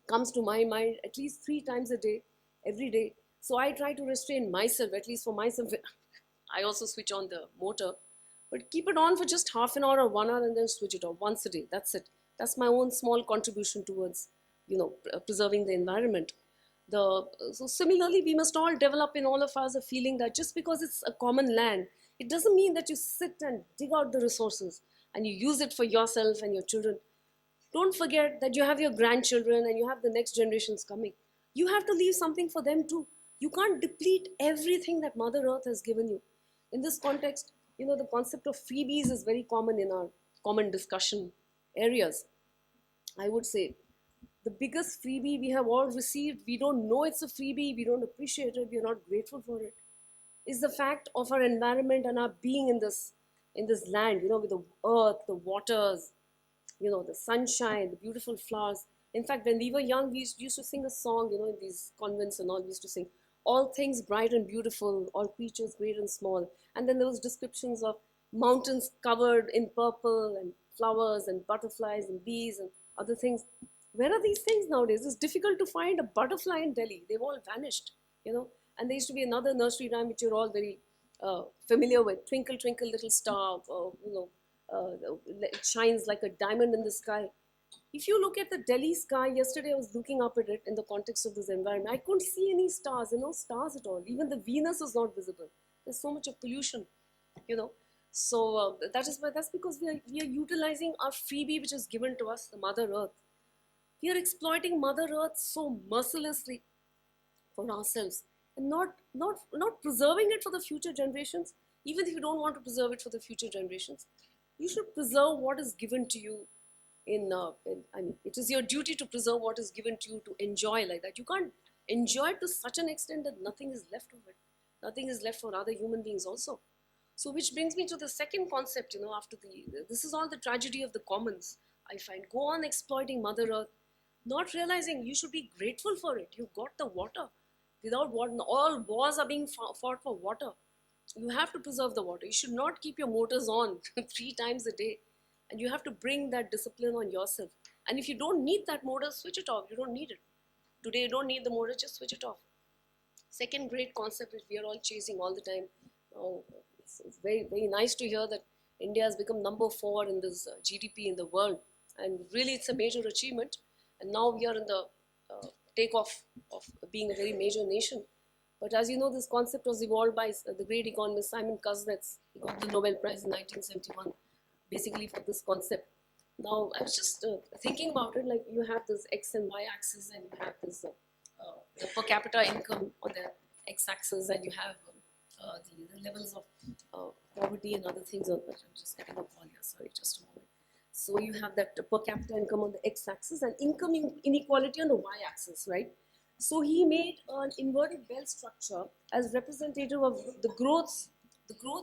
comes to my mind at least 3 times a day, every day. So I try to restrain myself, at least for myself. I also switch on the motor, but keep it on for just half an hour or 1 hour and then switch it off once a day. That's it. That's my own small contribution towards, preserving the environment. So similarly, we must all develop in all of us a feeling that just because it's a common land, it doesn't mean that you sit and dig out the resources and you use it for yourself and your children. Don't forget that you have your grandchildren and you have the next generations coming. You have to leave something for them too. You can't deplete everything that Mother Earth has given you. In this context, the concept of freebies is very common in our common discussion areas. I would say the biggest freebie we have all received, we don't know it's a freebie, we don't appreciate it, we're not grateful for it, is the fact of our environment and our being in this land, with the earth, the waters, the sunshine, the beautiful flowers. In fact, when we were young, we used to sing a song, in these convents and all, we used to sing, all things bright and beautiful, all creatures great and small. And then there was descriptions of mountains covered in purple and flowers and butterflies and bees and other things. Where are these things nowadays? It's difficult to find a butterfly in Delhi. They've all vanished, And there used to be another nursery rhyme which you're all very familiar with. Twinkle, twinkle, little star, it shines like a diamond in the sky. If you look at the Delhi sky, yesterday I was looking up at it in the context of this environment. I couldn't see any stars, no stars at all. Even the Venus is not visible. There's so much of pollution, So that's because we are utilizing our freebie which is given to us, the Mother Earth. We are exploiting Mother Earth so mercilessly for ourselves and not preserving it for the future generations. Even if you don't want to preserve it for the future generations, you should preserve what is given to you. It is your duty to preserve what is given to you, to enjoy like that. You can't enjoy it to such an extent that nothing is left of it. Nothing is left for other human beings also. So which brings me to the second concept, after this is all the tragedy of the commons, I find. Go on exploiting Mother Earth, not realizing you should be grateful for it. You got the water. Without water, all wars are being fought for water. You have to preserve the water. You should not keep your motors on 3 times a day. And you have to bring that discipline on yourself. And if you don't need that motor, switch it off. You don't need it. Today you don't need the motor, just switch it off. Second great concept that we are all chasing all the time. Oh, it's very, very nice to hear that India has become number 4 in this GDP in the world. And really it's a major achievement. And now we are in the takeoff of being a very major nation. But as you know, this concept was evolved by the great economist Simon Kuznets. He got the Nobel Prize in 1971, basically for this concept. Now, I was just thinking about it, like you have this X and Y axis, and you have this the per capita income on the X axis, and you have the levels of poverty and other things. I'm just getting a call here, sorry, just a moment. So you have that per capita income on the X-axis and income inequality on the Y-axis, right? So he made an inverted bell structure as representative of the growth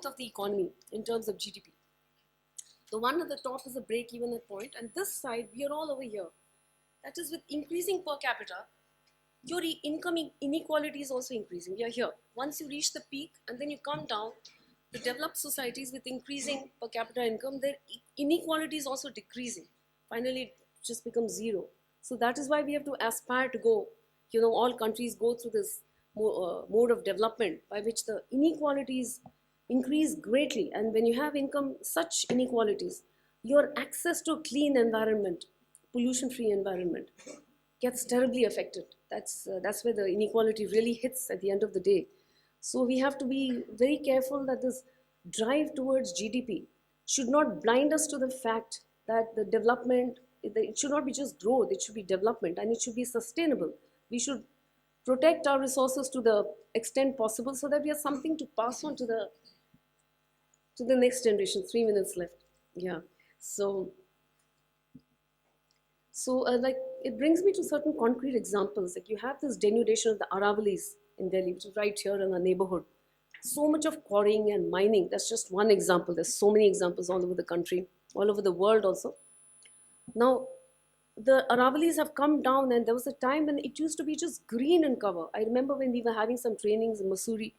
of the economy in terms of GDP. The one at the top is a break-even at point, and this side, we are all over here. That is, with increasing per capita, your income inequality is also increasing. We are here. Once you reach the peak and then you come down, the developed societies with increasing per capita income, their inequality is also decreasing. Finally, it just becomes zero. So that is why we have to aspire to go, all countries go through this mode of development by which the inequalities increase greatly. And when you have such inequalities, your access to a clean environment, pollution-free environment, gets terribly affected. That's where the inequality really hits at the end of the day. So we have to be very careful that this drive towards GDP should not blind us to the fact that the development, it should not be just growth, it should be development, and it should be sustainable. We should protect our resources to the extent possible so that we have something to pass on to the next generation. 3 minutes left. Yeah. So like it brings me to certain concrete examples. Like you have this denudation of the Aravalis in Delhi, which is right here in our neighborhood. So much of quarrying and mining. That's just one example. There's so many examples all over the country, all over the world also. Now, the Aravalis have come down, and there was a time when it used to be just green in cover. I remember when we were having some trainings in Mussoorie.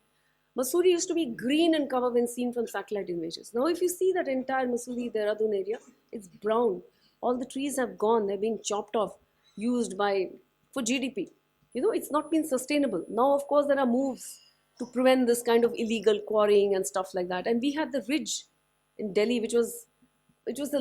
Mussoorie used to be green in cover when seen from satellite images. Now, if you see that entire Mussoorie, Dehradun area, it's brown. All the trees have gone. They're being chopped off, used for GDP. It's not been sustainable. Now, of course, there are moves to prevent this kind of illegal quarrying and stuff like that. And we had the ridge in Delhi, which was the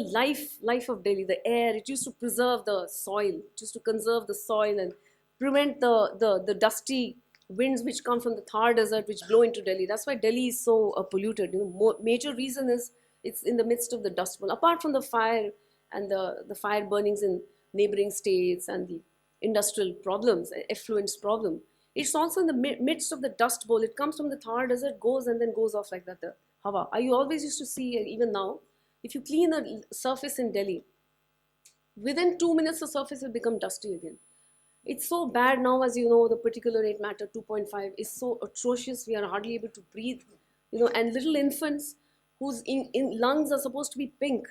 life of Delhi, the air. It used to preserve the soil. It used to conserve the soil and prevent the dusty winds which come from the Thar Desert, which blow into Delhi. That's why Delhi is so polluted. Major reason is it's in the midst of the Dust Bowl. Apart from the fire and the fire burnings in neighboring states and the industrial problems, effluents problem, it's also in the midst of the Dust Bowl. It comes from the Thar Desert, goes and then goes off like that, the Hawa. You always used to see, even now, If you clean a surface in Delhi, within 2 minutes the surface will become dusty again. It's so bad now, as you know, the particulate matter 2.5 is so atrocious. We are hardly able to breathe, and little infants whose in lungs are supposed to be pink,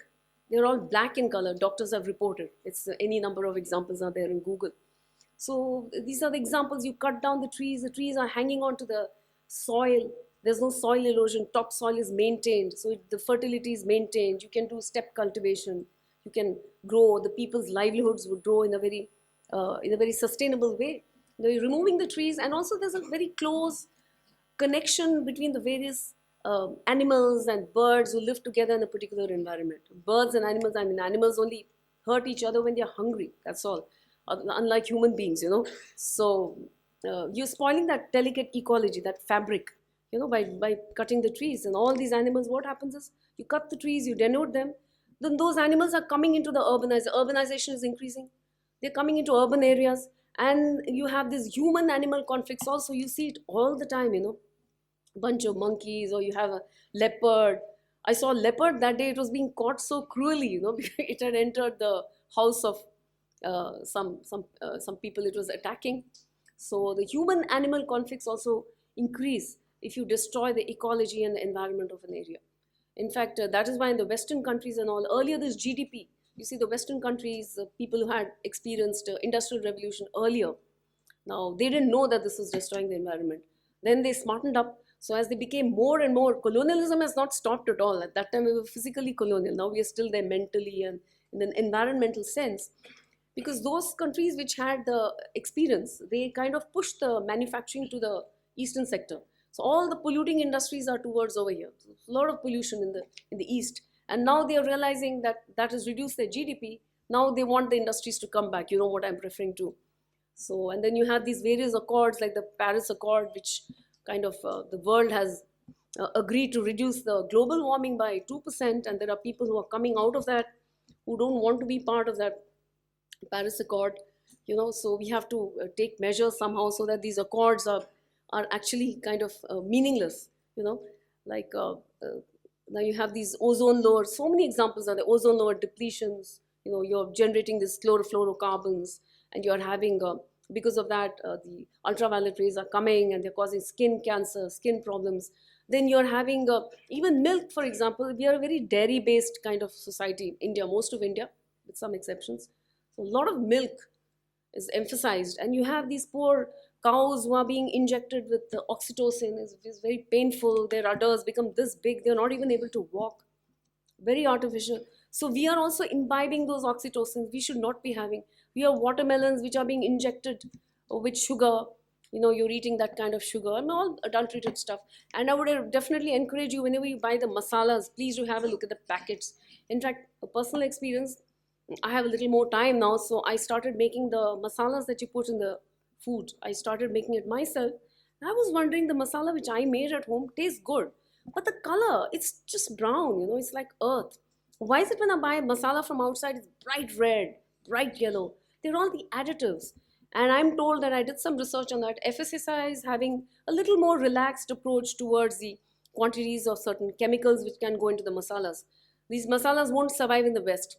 they're all black in color. Doctors have reported. It's any number of examples are there in Google. So these are the examples. You cut down the trees are hanging on to the soil. There's no soil erosion, topsoil is maintained, so the fertility is maintained. You can do step cultivation. You can grow. The people's livelihoods would grow in a very sustainable way. You're removing the trees, and also there's a very close connection between the various animals and birds who live together in a particular environment. Birds and animals, I mean, animals only hurt each other when they're hungry, that's all. Unlike human beings, So you're spoiling that delicate ecology, that fabric, by cutting the trees. And all these animals, what happens is you cut the trees, you denode them, then those animals are coming into the urbanization is increasing. They're coming into urban areas, and you have these human animal conflicts also. You see it all the time, bunch of monkeys, or you have a leopard. I saw a leopard that day. It was being caught so cruelly, because it had entered the house of some people it was attacking. So the human animal conflicts also increase if you destroy the ecology and the environment of an area. In fact, that is why in the Western countries and all, earlier this GDP, you see the Western countries, people who had experienced industrial revolution earlier, now they didn't know that this was destroying the environment. Then they smartened up. So as they became more and more, colonialism has not stopped at all. At that time we were physically colonial. Now we are still there mentally and in an environmental sense. Because those countries which had the experience, they kind of pushed the manufacturing to the eastern sector. So all the polluting industries are towards over here. So a lot of pollution in the east. And now they are realizing that that has reduced their GDP. Now they want the industries to come back. You know what I'm referring to. So, and then you have these various accords like the Paris Accord, which kind of the world has agreed to reduce the global warming by 2%. And there are people who are coming out of that who don't want to be part of that Paris Accord. So we have to take measures somehow so that these accords are actually kind of meaningless, like now you have these ozone lower, so many examples are the ozone lower depletions, you're generating these chlorofluorocarbons, and you're having, because of that, the ultraviolet rays are coming and they're causing skin cancer, skin problems. Then you're having even milk, for example. We are a very dairy-based kind of society, India, most of India, with some exceptions. So a lot of milk is emphasized, and you have these poor cows who are being injected with the oxytocin. It's very painful. Their udders become this big. They're not even able to walk. Very artificial. So we are also imbibing those oxytocins. We should not be having. We have watermelons which are being injected with sugar. You're eating that kind of sugar. I mean, all adulterated stuff. And I would definitely encourage you, whenever you buy the masalas, please do have a look at the packets. In fact, a personal experience, I have a little more time now, so I started making the masalas that you put in the food. I started making it myself. I was wondering, the masala which I made at home tastes good, but the color, it's just brown, it's like earth. Why is it when I buy masala from outside, it's bright red, bright yellow? They're all the additives. And I'm told that I did some research on that. FSSAI is having a little more relaxed approach towards the quantities of certain chemicals which can go into the masalas. These masalas won't survive in the West.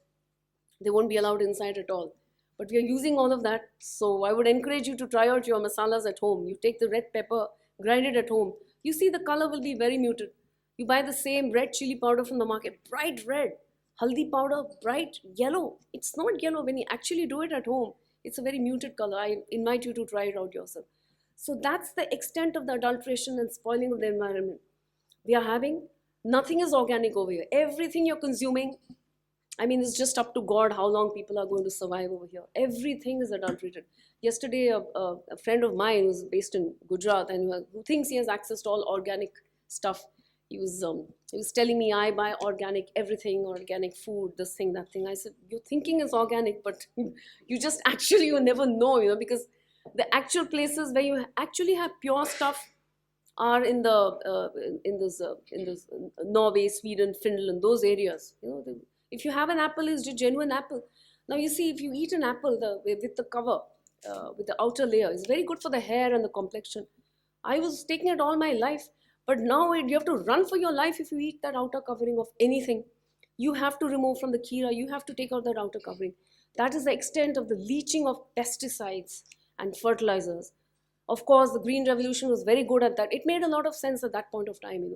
They won't be allowed inside at all. But we are using all of that. So I would encourage you to try out your masalas at home. You take the red pepper, grind it at home. You see the color will be very muted. You buy the same red chili powder from the market, bright red. Haldi powder, bright yellow. It's not yellow. When you actually do it at home, it's a very muted color. I invite you to try it out yourself. So that's the extent of the adulteration and spoiling of the environment we are having. Nothing is organic over here. Everything you're consuming, I mean, it's just up to God how long people are going to survive over here. Everything is adulterated. Yesterday, a friend of mine who's based in Gujarat and who thinks he has access to all organic stuff, he was telling me, I buy organic everything, organic food, this thing, that thing. I said, your thinking is organic, but you never know, because the actual places where you actually have pure stuff are in this Norway, Sweden, Finland, those areas. If you have an apple, it's a genuine apple. Now you see, if you eat an apple with the cover, with the outer layer, it's very good for the hair and the complexion. I was taking it all my life, but now you have to run for your life if you eat that outer covering of anything. You have to remove from the kira, you have to take out that outer covering. That is the extent of the leaching of pesticides and fertilizers. Of course, the Green Revolution was very good at that. It made a lot of sense at that point of time,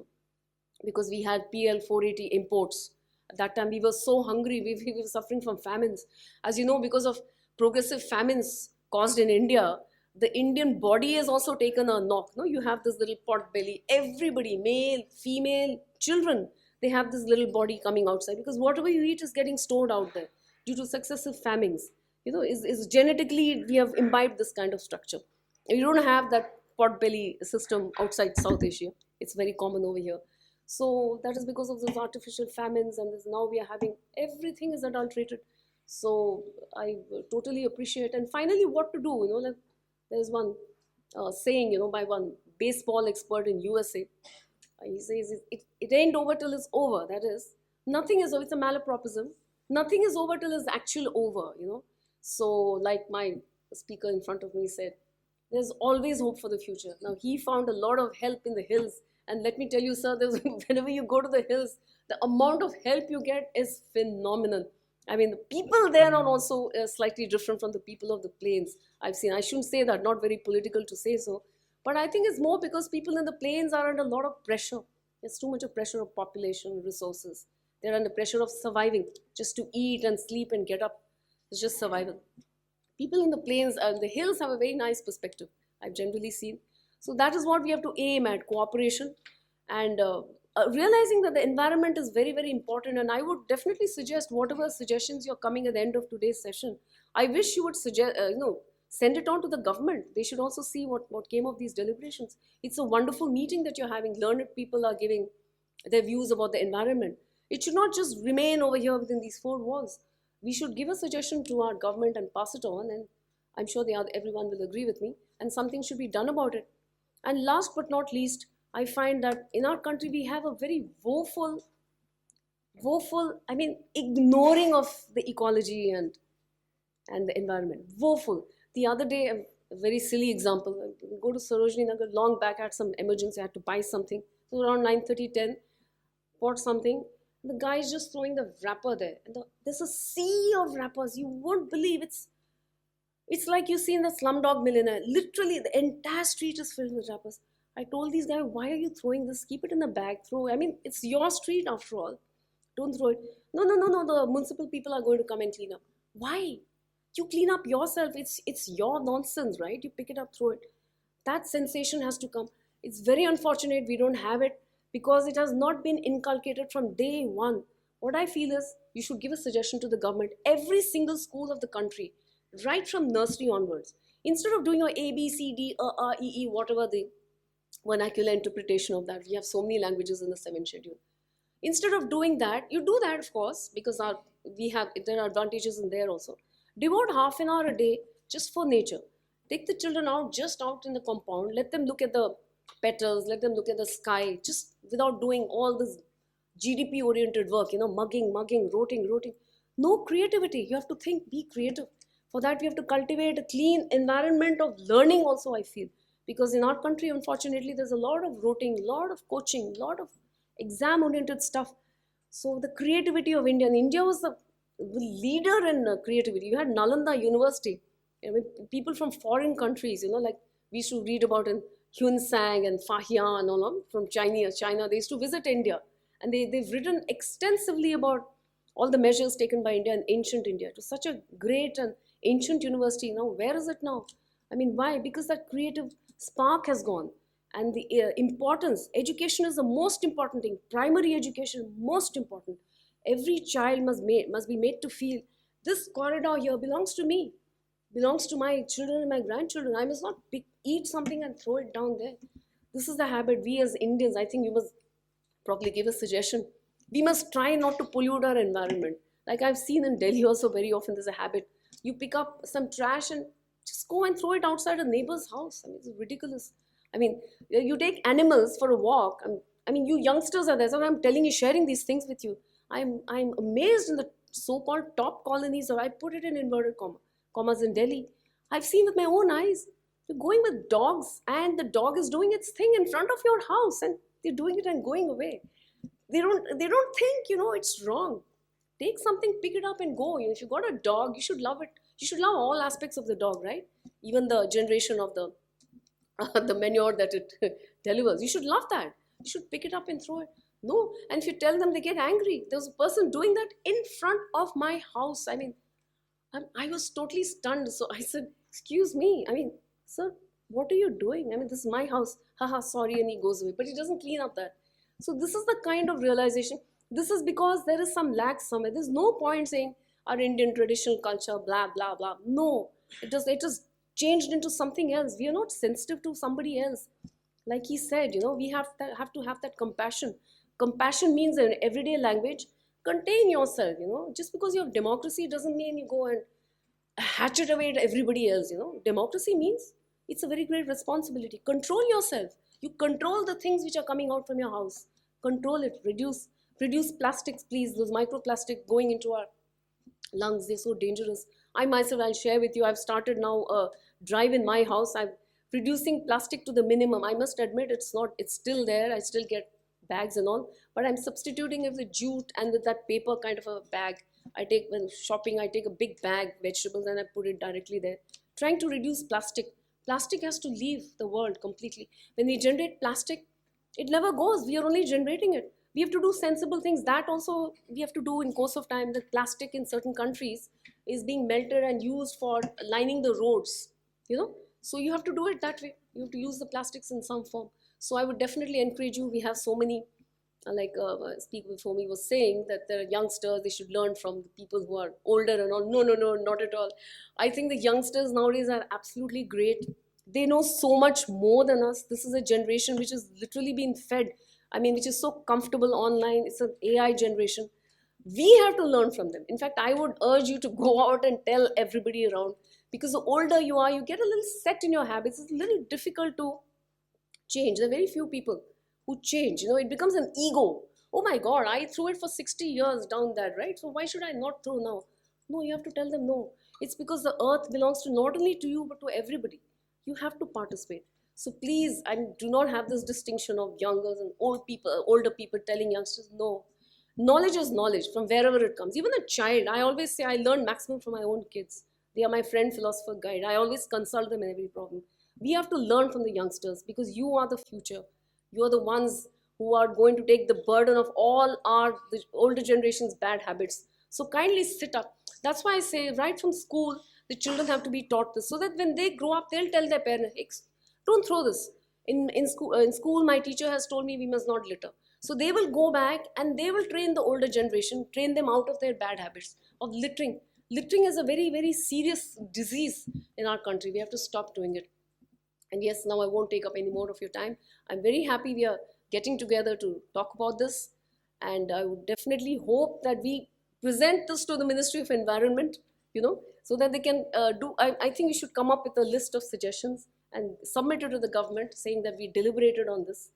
because we had PL 480 imports. At that time, we were so hungry, we were suffering from famines. As you know, because of progressive famines caused in India, the Indian body has also taken a knock. No, you have this little pot belly. Everybody, male, female, children, they have this little body coming outside because whatever you eat is getting stored out there due to successive famines. Is genetically we have imbibed this kind of structure. You don't have that pot belly system outside South Asia. It's very common over here. So that is because of those artificial famines, and this, now we are having everything is adulterated. So I totally appreciate. And finally, what to do? Like there's one saying, by one baseball expert in USA. He says it ain't over till it's over. That is, nothing is over. It's a malapropism. Nothing is over till it's actual over. So like my speaker in front of me said, there's always hope for the future. Now, he found a lot of help in the hills. And let me tell you, sir, whenever you go to the hills, the amount of help you get is phenomenal. I mean, the people there are also slightly different from the people of the plains. I've seen, I shouldn't say that, not very political to say so. But I think it's more because people in the plains are under a lot of pressure. There's too much of pressure of population, resources. They're under pressure of surviving, just to eat and sleep and get up. It's just survival. People in the plains and the hills have a very nice perspective, I've generally seen. So that is what we have to aim at, cooperation and realizing that the environment is very, very important. And I would definitely suggest whatever suggestions you're coming at the end of today's session, I wish you would suggest, send it on to the government. They should also see what came of these deliberations. It's a wonderful meeting that you're having. Learned people are giving their views about the environment. It should not just remain over here within these four walls. We should give a suggestion to our government and pass it on, and I'm sure everyone will agree with me, and something should be done about it. And last but not least, I find that in our country we have a very woeful, ignoring of the ecology and the environment. Woeful. The other day, a very silly example, I go to Sarojini Nagar long back, I had some emergency, I had to buy something. So around 9:30, 10, bought something. The guy is just throwing the wrapper there. And there's a sea of wrappers. You won't believe it's like you see in the Slumdog Millionaire. Literally, the entire street is filled with wrappers. I told these guys, why are you throwing this? Keep it in the bag. It's your street after all. Don't throw it. No, no, no, no. The municipal people are going to come and clean up. Why? You clean up yourself. It's your nonsense, right? You pick it up, throw it. That sensation has to come. It's very unfortunate we don't have it because it has not been inculcated from day one. What I feel is you should give a suggestion to the government. Every single school of the country, right from nursery onwards, instead of doing your A, B, C, D, E, whatever the vernacular interpretation of that, we have so many languages in the 7th schedule. Instead of doing that, you do that, of course, because there are advantages in there also. Devote half an hour a day just for nature. Take the children out, just out in the compound. Let them look at the petals. Let them look at the sky, just without doing all this GDP-oriented work, mugging, roting. No creativity. You have to think, be creative. For that, we have to cultivate a clean environment of learning also, I feel. Because in our country, unfortunately, there's a lot of roting, a lot of coaching, a lot of exam-oriented stuff. So the creativity of India, and India was the leader in creativity. You had Nalanda University. People from foreign countries, like we used to read about in Hyun Sang and Fahia and all from China. They used to visit India. And they've written extensively about all the measures taken by India and ancient India. It was such a great and ancient university. Now, where is it now? Why? Because that creative spark has gone. And the importance, education is the most important thing. Primary education, most important. Every child must be made to feel this corridor here belongs to me, belongs to my children and my grandchildren. I must not eat something and throw it down there. This is the habit. We as Indians, I think you must probably give a suggestion. We must try not to pollute our environment. Like I've seen in Delhi also very often there's a habit. You pick up some trash and just go and throw it outside a neighbor's house. It's ridiculous. You take animals for a walk. You youngsters are there. So I'm telling you, sharing these things with you. I'm amazed in the so-called top colonies, or I put it in inverted commas in Delhi. I've seen with my own eyes. You're going with dogs, and the dog is doing its thing in front of your house, and they're doing it and going away. They don't think, it's wrong. Take something, pick it up and go. If you got a dog, you should love it. You should love all aspects of the dog, right? Even the generation of the the manure that it delivers. You should love that. You should pick it up and throw it. No, and if you tell them, they get angry. There was a person doing that in front of my house. I mean, I was totally stunned. So I said, "Excuse me. I mean, sir, what are you doing? I mean, this is my house. Haha, sorry." And he goes away. But he doesn't clean up that. So this is the kind of realization. This is because there is some lack somewhere. There's no point saying our Indian traditional culture, blah, blah, blah. No, it just changed into something else. We are not sensitive to somebody else. Like he said, we have to have that compassion. Compassion means in everyday language, contain yourself. Just because you have democracy doesn't mean you go and hatchet away at everybody else. Democracy means it's a very great responsibility. Control yourself. You control the things which are coming out from your house. Control it. Reduce plastics, please. Those microplastic going into our lungs, they're so dangerous. I myself, I'll share with you, I've started now a drive in my house. I'm reducing plastic to the minimum. I must admit, it's still there. I still get bags and all, but I'm substituting it with jute and with that paper kind of a bag. When shopping, I take a big bag, vegetables, and I put it directly there. Trying to reduce plastic. Plastic has to leave the world completely. When we generate plastic, it never goes. We are only generating it. We have to do sensible things. That also we have to do in course of time. The plastic in certain countries is being melted and used for lining the roads. So you have to do it that way. You have to use the plastics in some form. So I would definitely encourage you. We have so many, like a speaker before me was saying, that the youngsters, they should learn from the people who are older and all. No, no, no, not at all. I think the youngsters nowadays are absolutely great. They know so much more than us. This is a generation which is literally being fed, which is so comfortable online. It's an AI generation. We have to learn from them. In fact, I would urge you to go out and tell everybody around, because the older you are, you get a little set in your habits. It's a little difficult to change. There are very few people who change. It becomes an ego. Oh my God, I threw it for 60 years down that, right? So why should I not throw now? No, you have to tell them no. It's because the earth belongs to not only to you, but to everybody. You have to participate. So please, I do not have this distinction of youngers and older people telling youngsters, no. Knowledge is knowledge from wherever it comes. Even a child, I always say I learn maximum from my own kids. They are my friend, philosopher, guide. I always consult them in every problem. We have to learn from the youngsters, because you are the future. You are the ones who are going to take the burden of all the older generation's bad habits. So kindly sit up. That's why I say right from school, the children have to be taught this, so that when they grow up, they'll tell their parents, hey, don't throw this. In school, my teacher has told me we must not litter. So they will go back and they will train the older generation, train them out of their bad habits of littering. Littering is a very, very serious disease in our country. We have to stop doing it. And yes, now I won't take up any more of your time. I'm very happy we are getting together to talk about this. And I would definitely hope that we present this to the Ministry of Environment, so that they can I think we should come up with a list of suggestions and submit it to the government, saying that we deliberated on this.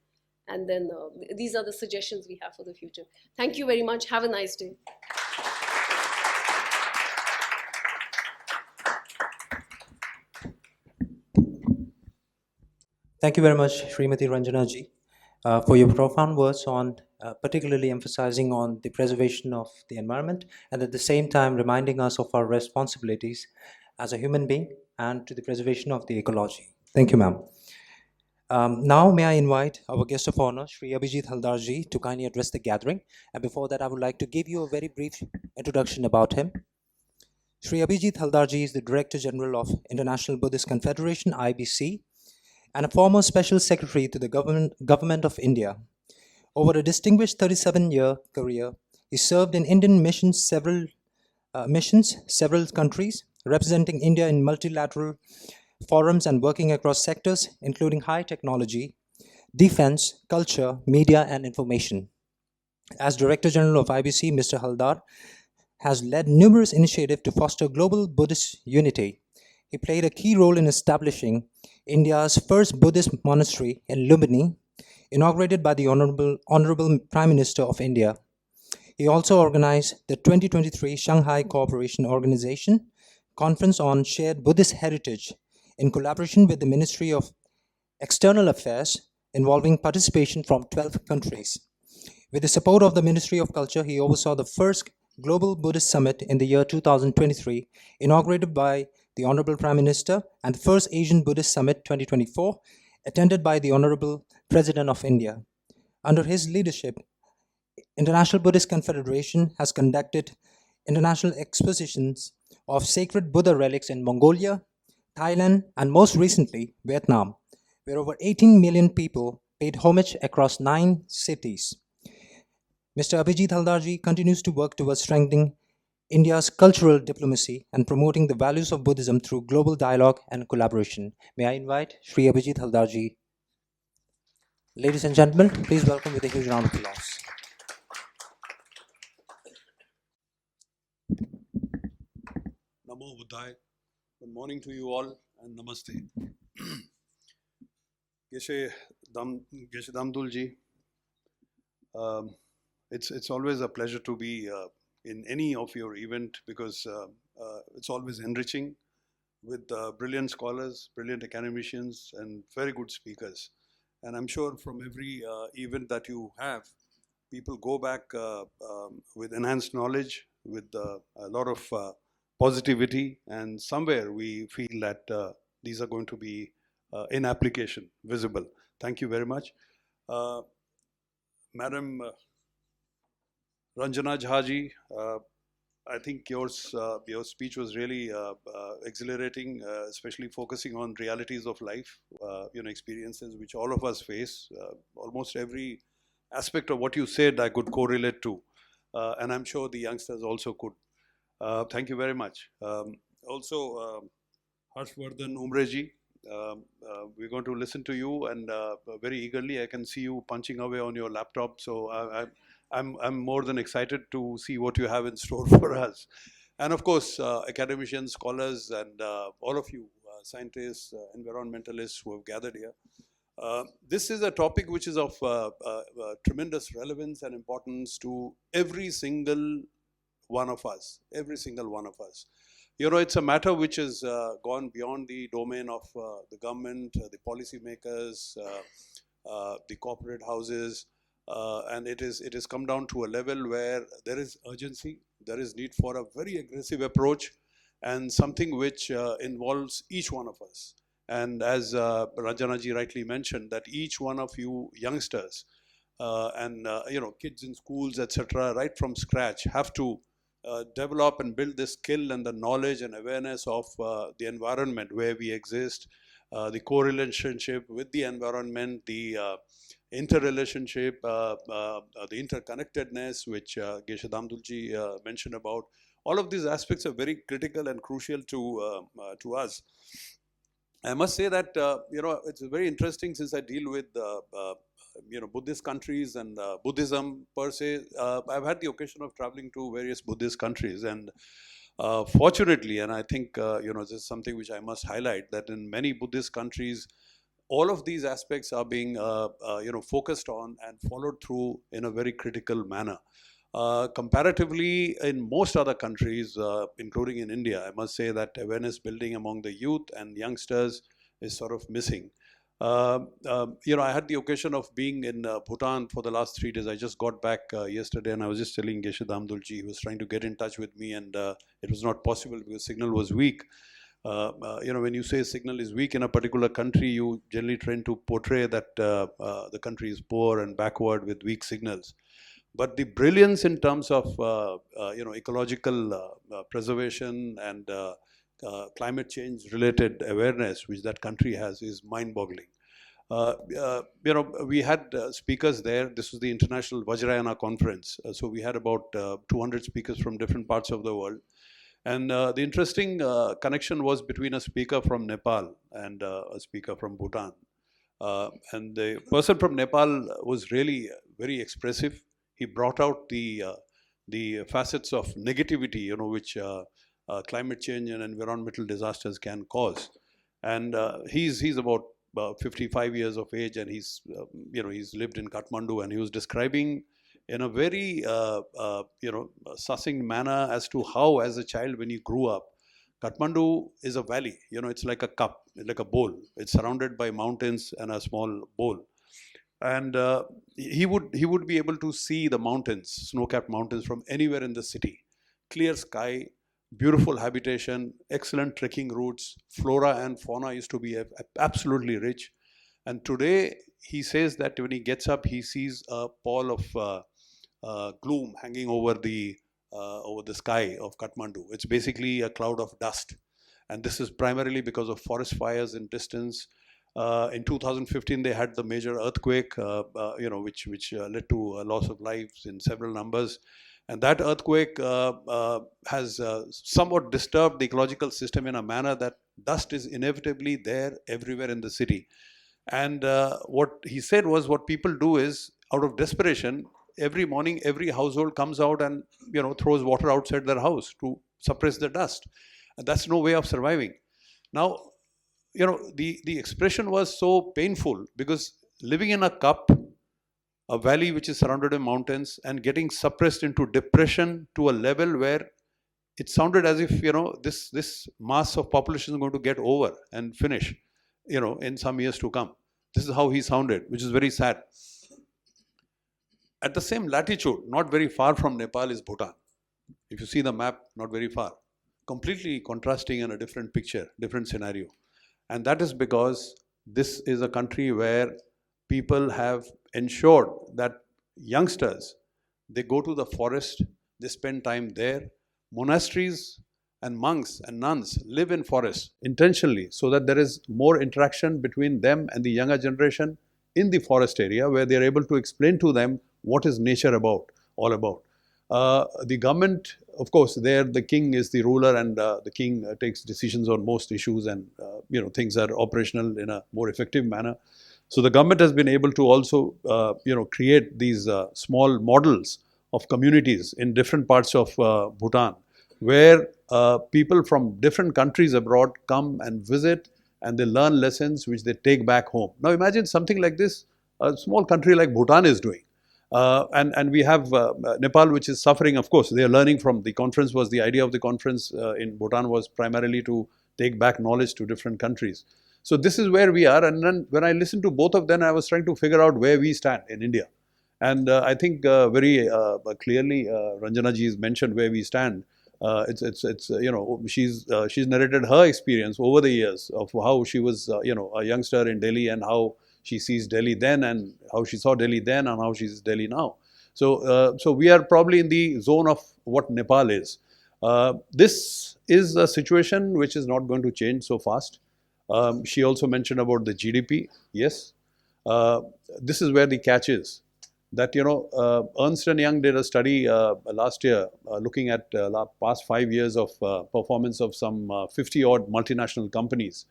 And then these are the suggestions we have for the future. Thank you very much. Have a nice day. Thank you very much, Srimati Ranjana ji, for your profound words on particularly emphasizing on the preservation of the environment, and at the same time reminding us of our responsibilities as a human being and to the preservation of the ecology. Thank you, ma'am. Now, may I invite our guest of honor, Sri Abhijit Haldarji, to kindly address the gathering. And before that, I would like to give you a very brief introduction about him. Sri Abhijit Haldarji is the Director General of International Buddhist Confederation, IBC, and a former Special Secretary to the Government of India. Over a distinguished 37-year career, he served in Indian missions, several countries, representing India in multilateral forums and working across sectors including high technology, defense, culture, media, and information. As Director General of IBC, Mr. Haldar has led numerous initiatives to foster global Buddhist unity. He played a key role in establishing India's first Buddhist monastery in Lumbini, inaugurated by the Honorable Prime Minister of India. He also organized the 2023 Shanghai Cooperation Organization Conference on Shared Buddhist Heritage in collaboration with the Ministry of External Affairs, involving participation from 12 countries. With the support of the Ministry of Culture, he oversaw the first Global Buddhist Summit in the year 2023, inaugurated by the Honorable Prime Minister, and the first Asian Buddhist Summit 2024, attended by the Honorable President of India. Under his leadership, International Buddhist Confederation has conducted international expositions of sacred Buddha relics in Mongolia, Thailand, and most recently, Vietnam, where over 18 million people paid homage across 9 cities. Mr. Abhijit Haldarji continues to work towards strengthening India's cultural diplomacy and promoting the values of Buddhism through global dialogue and collaboration. May I invite Sri Abhijit Haldarji. Ladies and gentlemen, please welcome with a huge round of applause. Namo Buddhaya. Good morning to you all and namaste. Geshe Damdulji, it's always a pleasure to be in any of your event because it's always enriching with brilliant scholars, brilliant academicians, and very good speakers. And I'm sure from every event that you have, people go back with enhanced knowledge, with a lot of positivity, and somewhere we feel that these are going to be in application, visible. Thank you very much. Madam Ranjana Jhaji, I think your speech was really exhilarating, especially focusing on realities of life, experiences which all of us face. Almost every aspect of what you said I could correlate to, and I'm sure the youngsters also could. Thank you very much. Also, Harshvardhan Umreji, we're going to listen to you, and very eagerly I can see you punching away on your laptop, so I'm more than excited to see what you have in store for us. And of course, academicians, scholars, and all of you, scientists, environmentalists who have gathered here. This is a topic which is of tremendous relevance and importance to every single one of us, every single one of us. You know, it's a matter which has gone beyond the domain of the government, the policymakers, the corporate houses, and it has come down to a level where there is urgency, there is need for a very aggressive approach, and something which involves each one of us. And as Ranjanaji rightly mentioned, that each one of you youngsters and kids in schools, etc., right from scratch, have to develop and build the skill and the knowledge and awareness of the environment where we exist, the correlationship with the environment, the interrelationship, the interconnectedness, which Geshe Damdulji mentioned about. All of these aspects are very critical and crucial to us. I must say that it's very interesting, since I deal with Buddhist countries and Buddhism per se. I've had the occasion of traveling to various Buddhist countries, and fortunately, and I think this is something which I must highlight, that in many Buddhist countries, all of these aspects are being focused on and followed through in a very critical manner. Comparatively, in most other countries, including in India, I must say that awareness building among the youth and youngsters is sort of missing. I had the occasion of being in Bhutan for the last 3 days. I just got back yesterday, and I was just telling Geshe Damdulji, he was trying to get in touch with me, and it was not possible because signal was weak. When you say signal is weak in a particular country, you generally tend to portray that the country is poor and backward with weak signals. But the brilliance in terms of ecological preservation and climate change related awareness which that country has is mind-boggling. We had speakers there. This was the International Vajrayana Conference. So we had about 200 speakers from different parts of the world. And the interesting connection was between a speaker from Nepal and a speaker from Bhutan. And the person from Nepal was really very expressive. He brought out the facets of negativity, which climate change and environmental disasters can cause. And he's about 55 years of age, and he's lived in Kathmandu, and he was describing in a very succinct manner as to how, as a child, when he grew up, Kathmandu is a valley. It's like a cup, like a bowl. It's surrounded by mountains and a small bowl. And he would be able to see the mountains, snow-capped mountains, from anywhere in the city. clear sky, beautiful habitation, excellent trekking routes, flora and fauna used to be absolutely rich. And today he says that when he gets up, he sees a pall of gloom hanging over the sky of Kathmandu. It's basically a cloud of dust, and this is primarily because of forest fires in distance. In 2015, they had the major earthquake, which led to a loss of lives in several numbers. And that earthquake has somewhat disturbed the ecological system in a manner that dust is inevitably there everywhere in the city. And what he said was, what people do is, out of desperation, every morning, every household comes out and throws water outside their house to suppress the dust. And that's no way of surviving. Now, the expression was so painful because living in a cup, a valley which is surrounded by mountains, and getting suppressed into depression to a level where it sounded as if this mass of population is going to get over and finish in some years to come. This is how he sounded, which is very sad. At the same latitude, not very far from Nepal, is Bhutan. If you see the map, not very far. Completely contrasting in a different picture, different scenario. And that is because this is a country where people have ensured that youngsters, they go to the forest, they spend time there. Monasteries and monks and nuns live in forests intentionally so that there is more interaction between them and the younger generation in the forest area, where they are able to explain to them what is nature all about. The government, of course, there the king is the ruler, and the king takes decisions on most issues, and things are operational in a more effective manner. So the government has been able to also create these small models of communities in different parts of Bhutan, where people from different countries abroad come and visit, and they learn lessons which they take back home. Now imagine something like this a small country like Bhutan is doing. And we have Nepal, which is suffering. Of course, they are learning from the conference. Was the idea of the conference in Bhutan was primarily to take back knowledge to different countries. So this is where we are. And then when I listened to both of them, I was trying to figure out where we stand in India. And I think very clearly, Ranjana ji has mentioned where we stand. She's narrated her experience over the years of how she was a youngster in Delhi, and how she sees Delhi then, and how she saw Delhi then, and how she sees Delhi now. So we are probably in the zone of what Nepal is. This is a situation which is not going to change so fast. She also mentioned about the GDP. Yes, this is where the catch is. That Ernst & Young did a study last year looking at past 5 years of performance of some 50 odd multinational companies,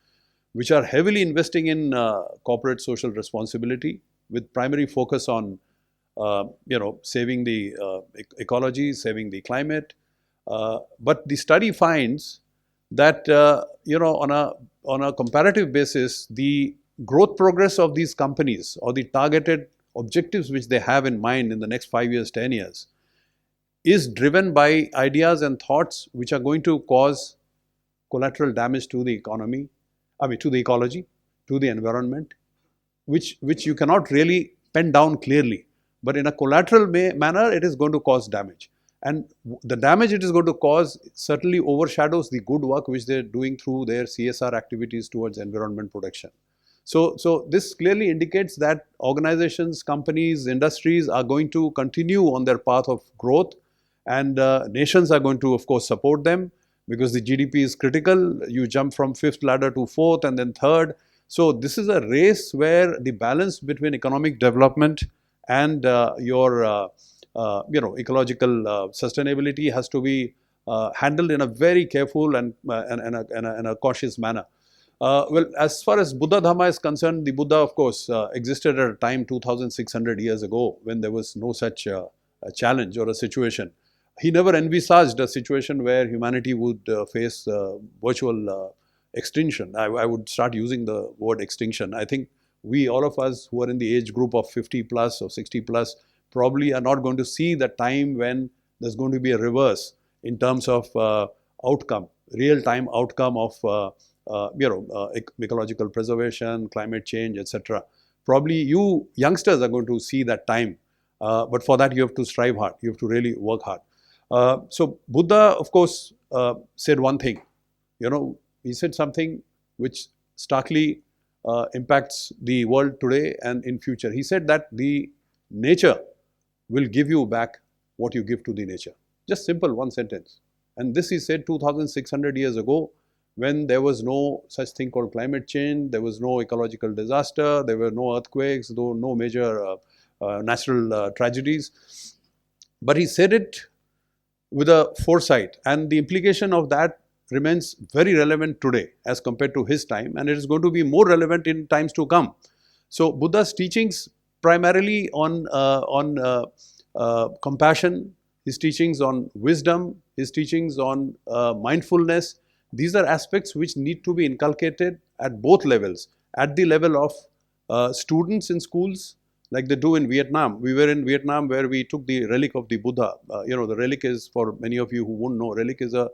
which are heavily investing in corporate social responsibility, with primary focus on saving the ecology, saving the climate. But the study finds that on a comparative basis, the growth progress of these companies, or the targeted objectives which they have in mind in the next 5 years, 10 years, is driven by ideas and thoughts which are going to cause collateral damage to the economy, to the ecology, to the environment, which you cannot really pen down clearly. But in a collateral manner, it is going to cause damage. And the damage it is going to cause certainly overshadows the good work which they are doing through their CSR activities towards environment protection. So this clearly indicates that organizations, companies, industries are going to continue on their path of growth, and nations are going to, of course, support them, because the GDP is critical. You jump from fifth ladder to fourth and then third. So this is a race where the balance between economic development and your ecological sustainability has to be handled in a very careful and a cautious manner. Well, as far as Buddha Dhamma is concerned, the Buddha, of course, existed at a time 2,600 years ago, when there was no such a challenge or a situation. He never envisaged a situation where humanity would face virtual extinction. I would start using the word extinction. I think we, all of us who are in the age group of 50 plus or 60 plus, probably are not going to see the time when there's going to be a reverse in terms of outcome, real-time outcome of ecological preservation, climate change, etc. Probably you youngsters are going to see that time, but for that you have to strive hard. You have to really work hard. So Buddha, of course, said one thing. He said something which starkly impacts the world today and in future. He said that the nature will give you back what you give to the nature. Just simple, one sentence. And this he said 2,600 years ago, when there was no such thing called climate change, there was no ecological disaster, there were no earthquakes, no major natural tragedies. But he said it with a foresight, and the implication of that remains very relevant today as compared to his time, and it is going to be more relevant in times to come. So Buddha's teachings primarily on compassion, his teachings on wisdom, his teachings on mindfulness. These are aspects which need to be inculcated at both levels. At the level of students in schools, like they do in Vietnam. We were in Vietnam where we took the relic of the Buddha. The relic is, for many of you who won't know, relic is a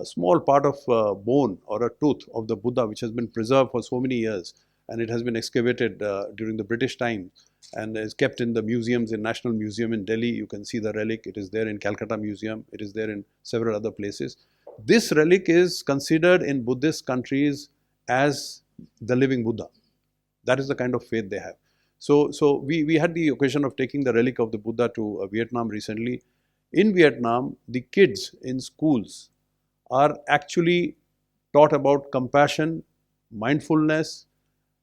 small part of bone or a tooth of the Buddha which has been preserved for so many years, and it has been excavated during the British time and is kept in the museums, in National Museum in Delhi. You can see the relic. It is there in Calcutta Museum. It is there in several other places. This relic is considered in Buddhist countries as the living Buddha. That is the kind of faith they have. So we had the occasion of taking the relic of the Buddha to Vietnam recently. In Vietnam, the kids in schools are actually taught about compassion, mindfulness,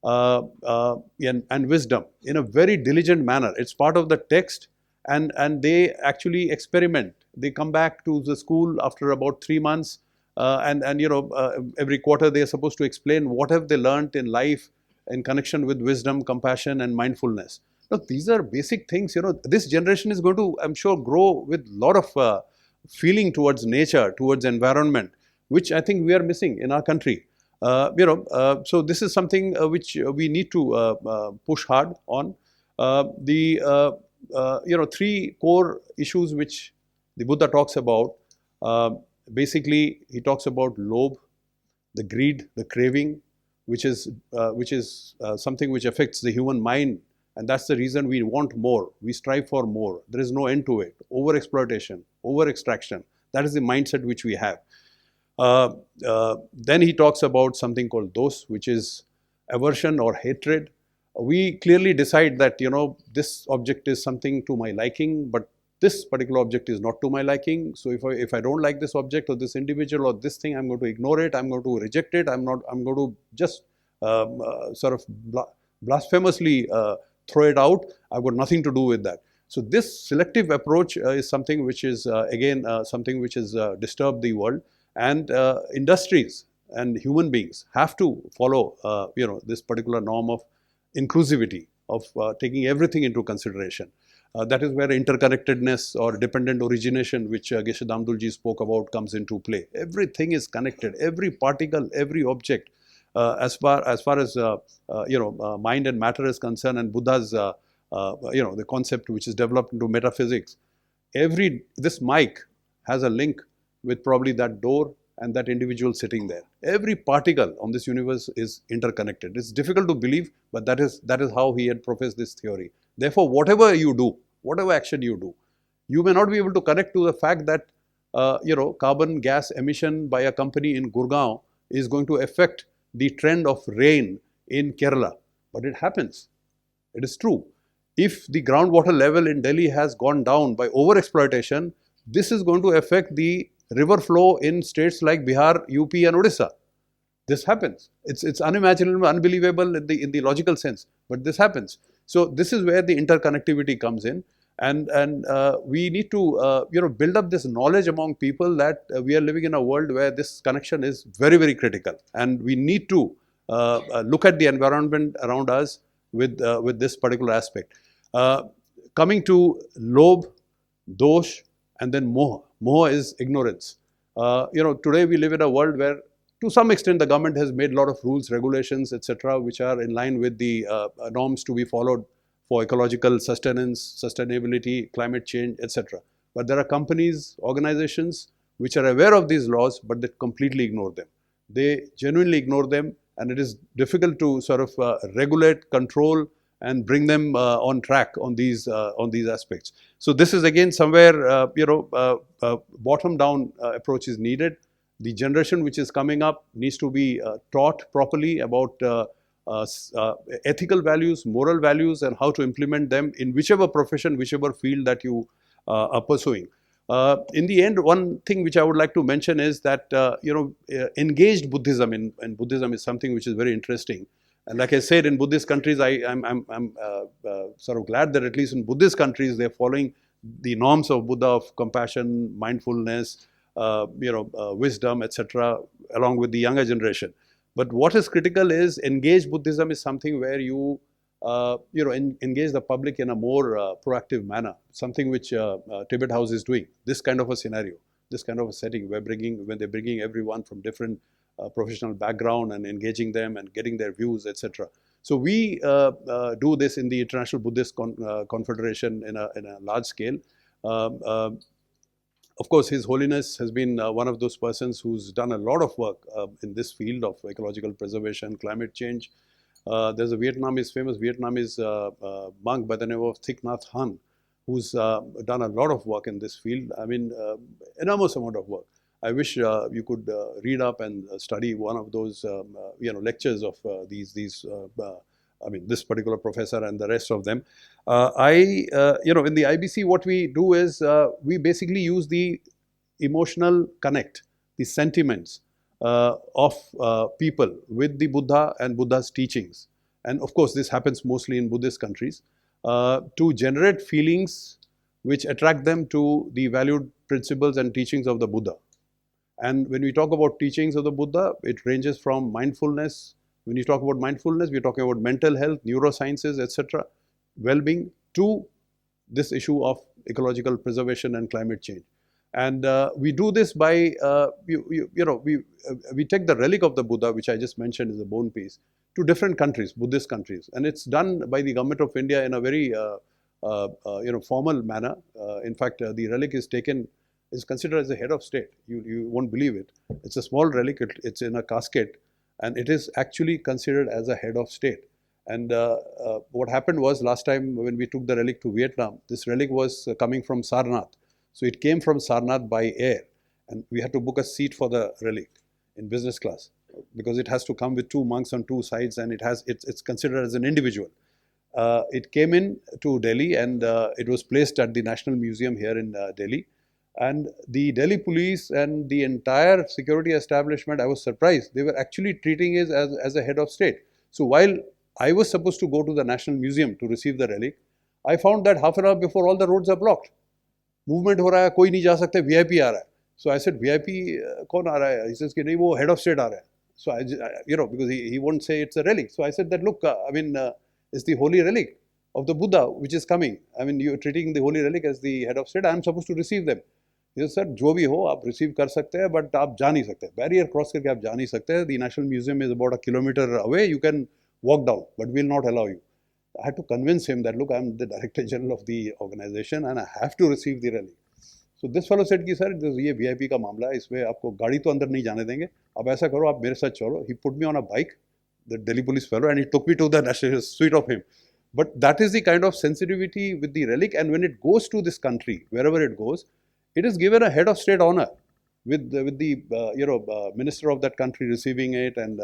and wisdom in a very diligent manner. It's part of the text, and they actually experiment. They come back to the school after about 3 months, and every quarter they are supposed to explain what have they learned in life in connection with wisdom, compassion, and mindfulness. Look, these are basic things. This generation is going to, I'm sure, grow with a lot of feeling towards nature, towards environment, which I think we are missing in our country. So this is something which we need to push hard on. Three core issues which the Buddha talks about. Basically, he talks about lobe, the greed, the craving, which is something which affects the human mind, and that's the reason we want more. We strive for more. There is no end to it. Over exploitation, over extraction. That is the mindset which we have. Then he talks about something called dos, which is aversion or hatred. We clearly decide that this object is something to my liking, but this particular object is not to my liking. So if I don't like this object or this individual or this thing, I'm going to ignore it. I'm going to reject it. I'm going to just sort of blasphemously throw it out. I've got nothing to do with that. So this selective approach is something which is again something which has disturbed the world, and industries and human beings have to follow this particular norm of inclusivity, of taking everything into consideration. That is where interconnectedness or dependent origination, which Geshe Damdulji spoke about, comes into play. Everything is connected. Every particle, every object, as far as mind and matter is concerned, and Buddha's the concept which is developed into metaphysics. This mic has a link with probably that door and that individual sitting there. Every particle on this universe is interconnected. It's difficult to believe, but that is how he had professed this theory. Therefore, whatever you do, whatever action you do, you may not be able to connect to the fact that carbon gas emission by a company in Gurgaon is going to affect the trend of rain in Kerala. But it happens. It is true. If the groundwater level in Delhi has gone down by overexploitation, this is going to affect the river flow in states like Bihar, UP, and Odisha. This happens. It's unimaginable, unbelievable in the logical sense, but this happens. So this is where the interconnectivity comes in, and we need to build up this knowledge among people that we are living in a world where this connection is very, very critical, and we need to look at the environment around us with this particular aspect. Coming to lobe, dosh, and then moha. Moha is ignorance. Today we live in a world where, to some extent, the government has made a lot of rules, regulations, etc., which are in line with the norms to be followed for ecological sustenance, sustainability, climate change, etc. But there are companies, organizations which are aware of these laws, but they completely ignore them. They genuinely ignore them, and it is difficult to sort of regulate, control, and bring them on track on these aspects. So this is again somewhere bottom down approach is needed. The generation which is coming up needs to be taught properly about ethical values, moral values, and how to implement them in whichever profession, whichever field that you are pursuing. In the end, one thing which I would like to mention is that engaged Buddhism in Buddhism is something which is very interesting. And like I said, in Buddhist countries, I'm sort of glad that at least in Buddhist countries they're following the norms of Buddha of compassion, mindfulness, wisdom, etc., along with the younger generation. But what is critical is engaged Buddhism is something where you engage the public in a more proactive manner. Something which Tibet House is doing. This kind of a scenario, this kind of a setting, when they're bringing everyone from different professional background and engaging them and getting their views, etc. So we do this in the International Buddhist Confederation in a large scale. Of course, His Holiness has been one of those persons who's done a lot of work in this field of ecological preservation, climate change. There's a famous Vietnamese monk by the name of Thich Nhat Hanh, who's done a lot of work in this field. I mean, enormous amount of work. I wish you could read up and study one of those, lectures of this particular professor and the rest of them. In the IBC, what we do is we basically use the emotional connect, the sentiments of people with the Buddha and Buddha's teachings. And of course, this happens mostly in Buddhist countries, to generate feelings which attract them to the valued principles and teachings of the Buddha. And when we talk about teachings of the Buddha, it ranges from mindfulness. When you talk about mindfulness, we're talking about mental health, neurosciences, etc., well-being, to this issue of ecological preservation and climate change. And we do this by, we take the relic of the Buddha, which I just mentioned is a bone piece, to different countries, Buddhist countries. And it's done by the government of India in a very, formal manner. In fact, the relic is considered as the head of state. You won't believe it. It's a small relic, it's in a casket, and it is actually considered as a head of state. And what happened was, last time when we took the relic to Vietnam, this relic was coming from Sarnath. So it came from Sarnath by air, and we had to book a seat for the relic in business class, because it has to come with 2 monks on 2 sides, and it's considered as an individual. It came in to Delhi, and it was placed at the National Museum here in Delhi. And the Delhi police and the entire security establishment, I was surprised. They were actually treating it as a head of state. So while I was supposed to go to the National Museum to receive the relic, I found that half an hour before all the roads are blocked. Movement हो रहा है, कोई नहीं जा सकते, VIP आ रहा है. So I said, VIP कौन आ रहा है? He says कि नहीं, वो head of state आ रहा है. So because he won't say it's a relic. So I said that, look, it's the holy relic of the Buddha which is coming. I mean, you're treating the holy relic as the head of state. I'm supposed to receive them. He said, sir, जो भी हो आप receive कर सकते हैं, but आप जा नहीं सकते. Barrier cross करके आप जा नहीं सकते. The National Museum is about 1 kilometer away. You can walk down, but we'll not allow you. I had to convince him that, look, I'm the Director General of the organization and I have to receive the relic. So this fellow said कि sir, ये VIP का मामला है, इसमें आपको गाड़ी तो अंदर नहीं जाने देंगे. अब ऐसा करो, आप मेरे साथ चलो. He put me on a bike, the Delhi police fellow, and he took me to the national suite of him. But that is the kind of sensitivity with the relic, and when it goes to this country, wherever it goes, it is given a head of state honor, with the minister of that country receiving it, and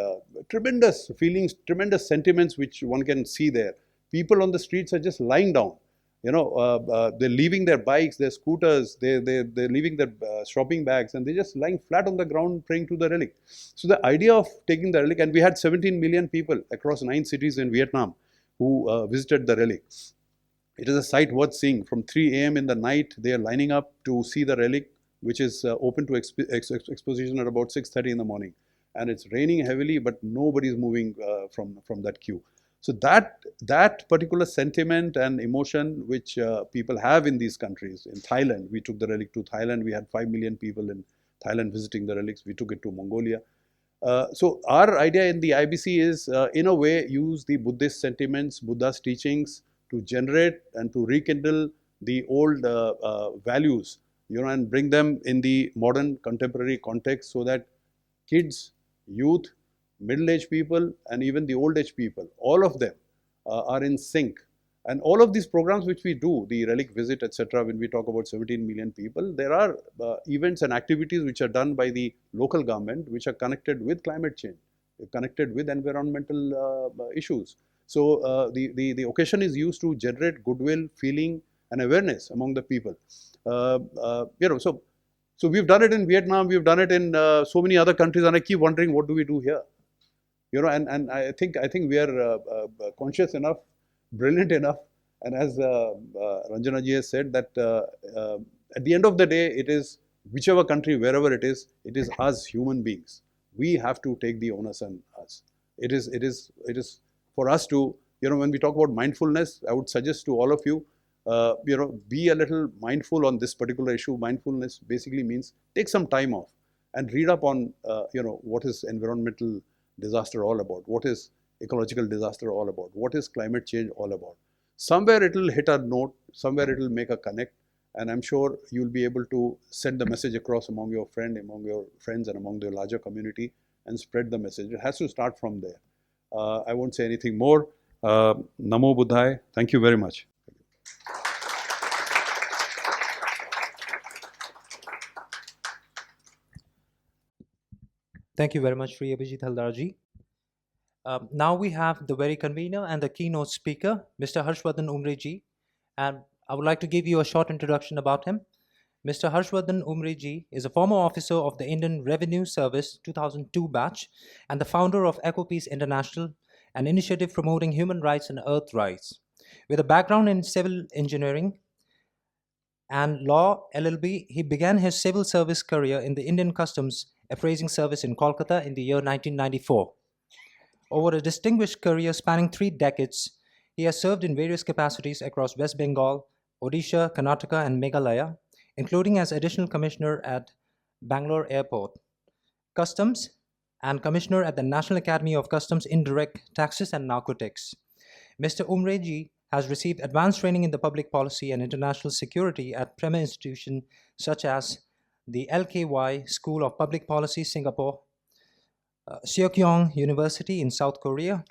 tremendous feelings, tremendous sentiments which one can see there. People on the streets are just lying down. They're leaving their bikes, their scooters, they're leaving their shopping bags, and they're just lying flat on the ground praying to the relic. So the idea of taking the relic, and we had 17 million people across 9 cities in Vietnam who visited the relic. It is a sight worth seeing. From 3 a.m. in the night, they are lining up to see the relic, which is open to exposition at about 6:30 in the morning. And it's raining heavily, but nobody is moving from that queue. So that particular sentiment and emotion which people have in these countries, in Thailand, we took the relic to Thailand. We had 5 million people in Thailand visiting the relics. We took it to Mongolia. So our idea in the IBC is, in a way, use the Buddhist sentiments, Buddha's teachings, to generate and to rekindle the old values, and bring them in the modern contemporary context, so that kids, youth, middle-aged people, and even the old-age people, all of them are in sync. And all of these programs which we do, the relic visit, etc., when we talk about 17 million people, there are events and activities which are done by the local government which are connected with climate change, connected with environmental issues. So the occasion is used to generate goodwill, feeling, and awareness among the people. So we've done it in Vietnam, we've done it in so many other countries, and I keep wondering, what do we do here? And I think we are conscious enough, brilliant enough, and as Ranjana ji has said, that at the end of the day, it is whichever country, wherever it is us human beings. We have to take the onus on us. It is for us to, when we talk about mindfulness, I would suggest to all of you, be a little mindful on this particular issue. Mindfulness basically means take some time off and read up on, what is environmental disaster all about, what is ecological disaster all about, what is climate change all about. Somewhere it will hit a note, somewhere it will make a connect, and I'm sure you'll be able to send the message across among your friends and among your larger community and spread the message. It has to start from there. I won't say anything more. Namo Buddhaya. Thank you very much. Thank you very much, Sri Abhijit Haldarji. Now we have the very convener and the keynote speaker, Mr. Harshvardhan Umreji, and I would like to give you a short introduction about him. Mr. Harshvardhan Umreji is a former officer of the Indian Revenue Service 2002 batch and the founder of EcoPeace International, an initiative promoting human rights and earth rights. With a background in civil engineering and law LLB, he began his civil service career in the Indian Customs Appraising Service in Kolkata in the year 1994. Over a distinguished career spanning 3 decades, he has served in various capacities across West Bengal, Odisha, Karnataka, and Meghalaya, including as Additional Commissioner at Bangalore Airport, Customs, and Commissioner at the National Academy of Customs Indirect Taxes and Narcotics. Mr. Umreji has received advanced training in the public policy and international security at premier institutions such as the LKY School of Public Policy, Singapore, Seokyong University in South Korea,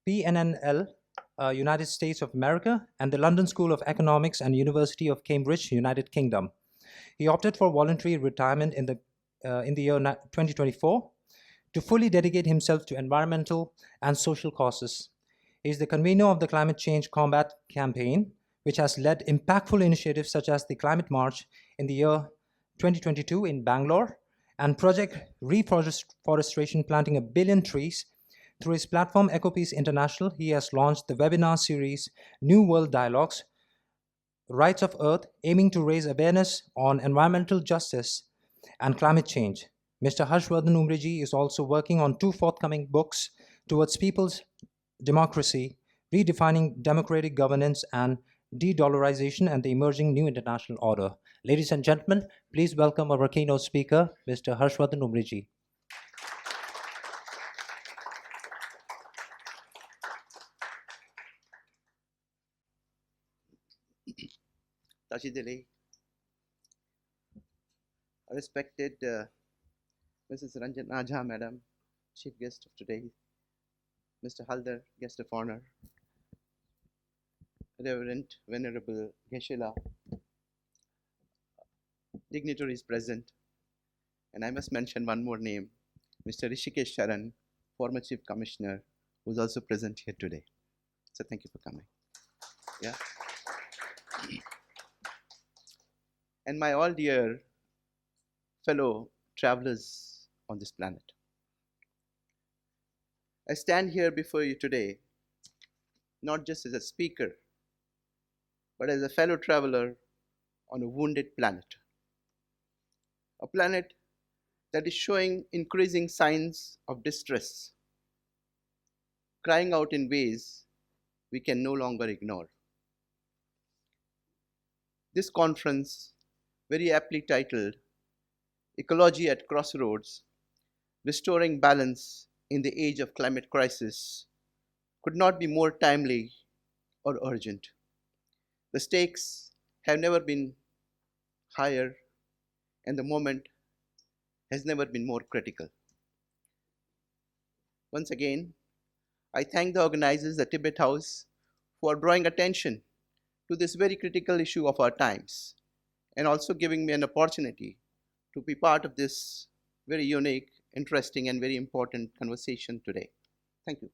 PNNL, United States of America, and the London School of Economics and University of Cambridge, United Kingdom. He opted for voluntary retirement in the year 2024 to fully dedicate himself to environmental and social causes. He is the convener of the Climate Change Combat Campaign, which has led impactful initiatives such as the Climate March in the year 2022 in Bangalore and Project Reforestation, planting 1 billion trees. Through his platform EcoPeace International, he has launched the webinar series New World Dialogues, Rights of Earth, aiming to raise awareness on environmental justice and climate change. Mr. Harshvardhan Umreji is also working on 2 forthcoming books towards people's democracy, redefining democratic governance and de-dollarization and the emerging new international order. Ladies and gentlemen, please welcome our keynote speaker, Mr. Harshvardhan Umreji. Tashidele, respected Mrs. Ranjana Jha, Madam, Chief Guest of today, Mr. Haldar, Guest of Honor, Reverend Venerable Geshe-la, dignitaries present, and I must mention one more name, Mr. Rishikesh Sharan, former Chief Commissioner, who is also present here today. So thank you for coming. Yeah. And my all dear fellow travelers on this planet. I stand here before you today, not just as a speaker, but as a fellow traveler on a wounded planet. A planet that is showing increasing signs of distress, crying out in ways we can no longer ignore. This conference, very aptly titled Ecology at Crossroads, Restoring Balance in the Age of Climate Crisis, could not be more timely or urgent. The stakes have never been higher, and the moment has never been more critical. Once again, I thank the organizers, the Tibet House, for drawing attention to this very critical issue of our times and also giving me an opportunity to be part of this very unique, interesting, and very important conversation today. Thank you.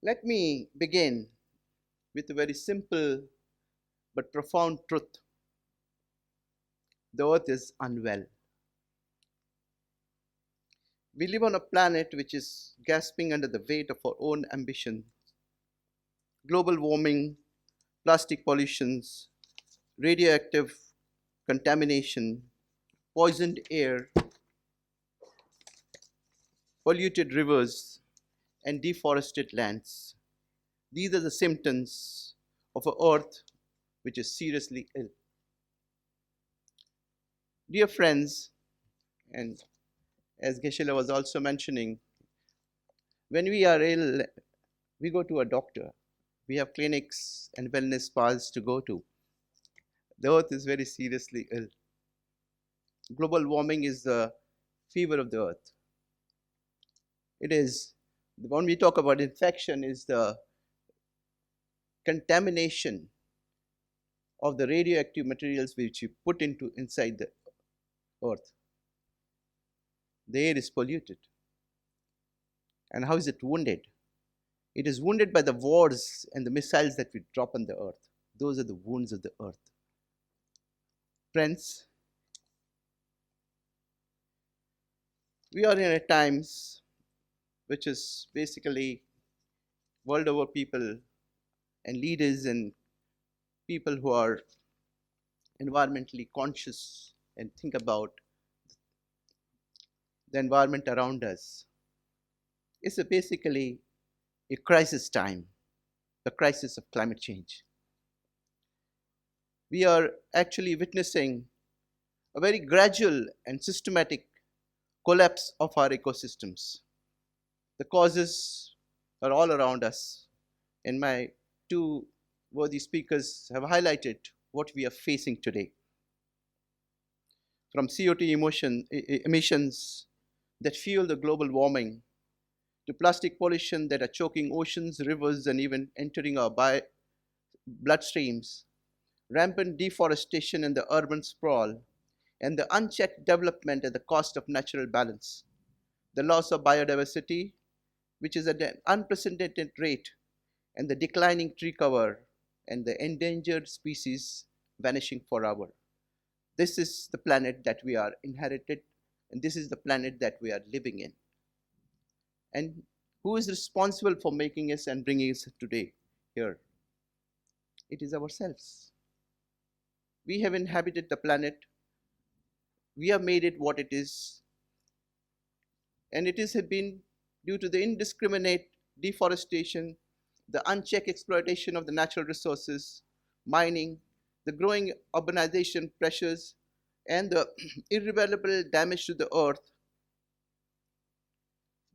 Let me begin with a very simple but profound truth. The earth is unwell. We live on a planet which is gasping under the weight of our own ambition. Global warming, plastic pollutions, radioactive contamination, poisoned air, polluted rivers, and deforested lands. These are the symptoms of an earth which is seriously ill. Dear friends, and as Geshe-la was also mentioning, when we are ill, we go to a doctor. We have clinics and wellness spas to go to. The earth is very seriously ill. Global warming is the fever of the earth. It is, when we talk about infection, is the contamination of the radioactive materials which you put inside the earth. The air is polluted. And how is it wounded? It is wounded by the wars and the missiles that we drop on the earth. Those are the wounds of the earth. Friends, we are in a times which is basically world over people and leaders and people who are environmentally conscious and think about the environment around us. It's basically a crisis time, the crisis of climate change. We are actually witnessing a very gradual and systematic collapse of our ecosystems. The causes are all around us, and my two worthy speakers have highlighted what we are facing today. From CO2 emissions that fuel the global warming, to plastic pollution that are choking oceans, rivers, and even entering our bloodstreams, rampant deforestation and the urban sprawl, and the unchecked development at the cost of natural balance, the loss of biodiversity, which is at an unprecedented rate, and the declining tree cover, and the endangered species vanishing forever. This is the planet that we are inherited, and this is the planet that we are living in. And who is responsible for making us and bringing us today here? It is ourselves. We have inhabited the planet. We have made it what it is. And it has been due to the indiscriminate deforestation, the unchecked exploitation of the natural resources, mining, the growing urbanization pressures, and the irreversible damage to the earth.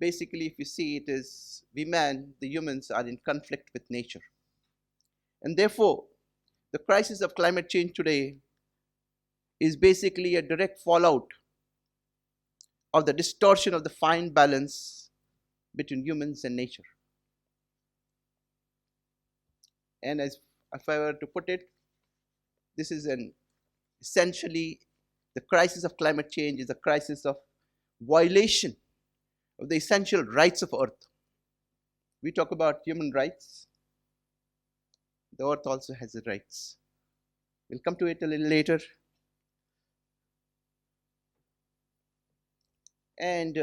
Basically, if you see, it is we man, the humans, are in conflict with nature. And therefore, the crisis of climate change today is basically a direct fallout of the distortion of the fine balance between humans and nature. And as if I were to put it, this is essentially the crisis of climate change is a crisis of violation of the essential rights of earth. We talk about human rights. The earth also has its rights. We'll come to it a little later. And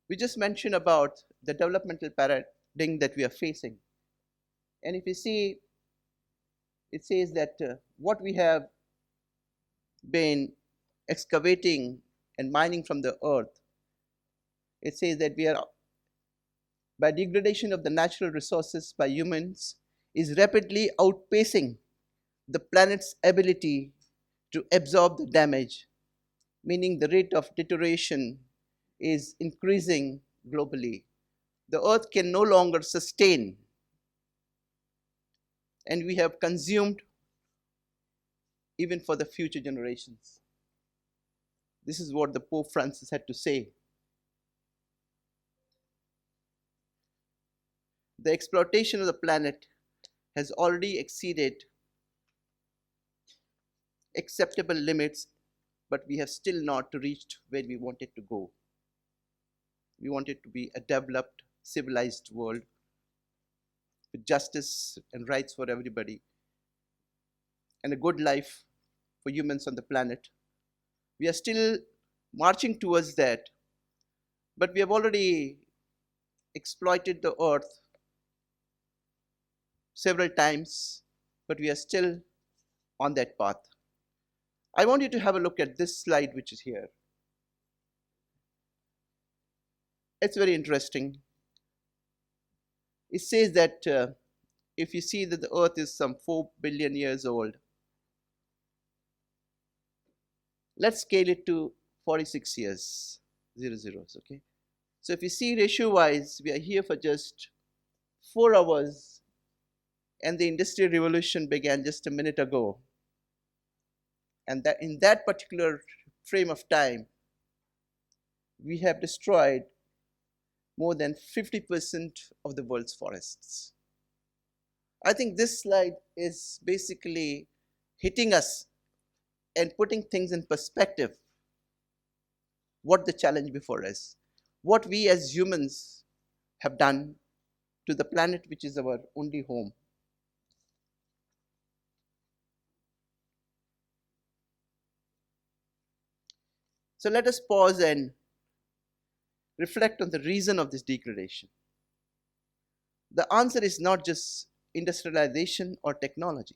we just mentioned about the developmental paradigm that we are facing. And if you see, it says that what we have been excavating and mining from the earth, it says that we are, by degradation of the natural resources by humans, is rapidly outpacing the planet's ability to absorb the damage, meaning the rate of deterioration is increasing globally. The earth can no longer sustain, and we have consumed even for the future generations. This is what the Pope Francis had to say. The exploitation of the planet has already exceeded acceptable limits, but we have still not reached where we wanted to go. We want it to be a developed, civilized world with justice and rights for everybody and a good life for humans on the planet. We are still marching towards that, but we have already exploited the earth several times, but we are still on that path. I want you to have a look at this slide, which is here. It's very interesting. It says that if you see that the earth is some 4 billion years old, let's scale it to 46 years, 00s, okay? So if you see ratio wise, we are here for just 4 hours, and the Industrial Revolution began just a minute ago. And that in that particular frame of time, we have destroyed more than 50% of the world's forests. I think this slide is basically hitting us and putting things in perspective. What the challenge before us, what we as humans have done to the planet, which is our only home. So let us pause and reflect on the reason of this degradation. The answer is not just industrialization or technology.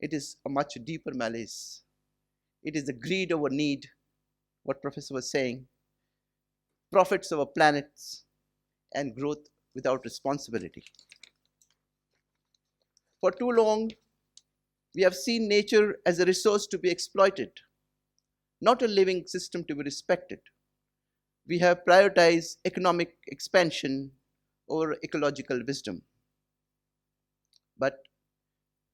It is a much deeper malaise. It is the greed over need, what Professor was saying, profits over planets, and growth without responsibility. For too long, we have seen nature as a resource to be exploited, not a living system to be respected. We have prioritized economic expansion over ecological wisdom. But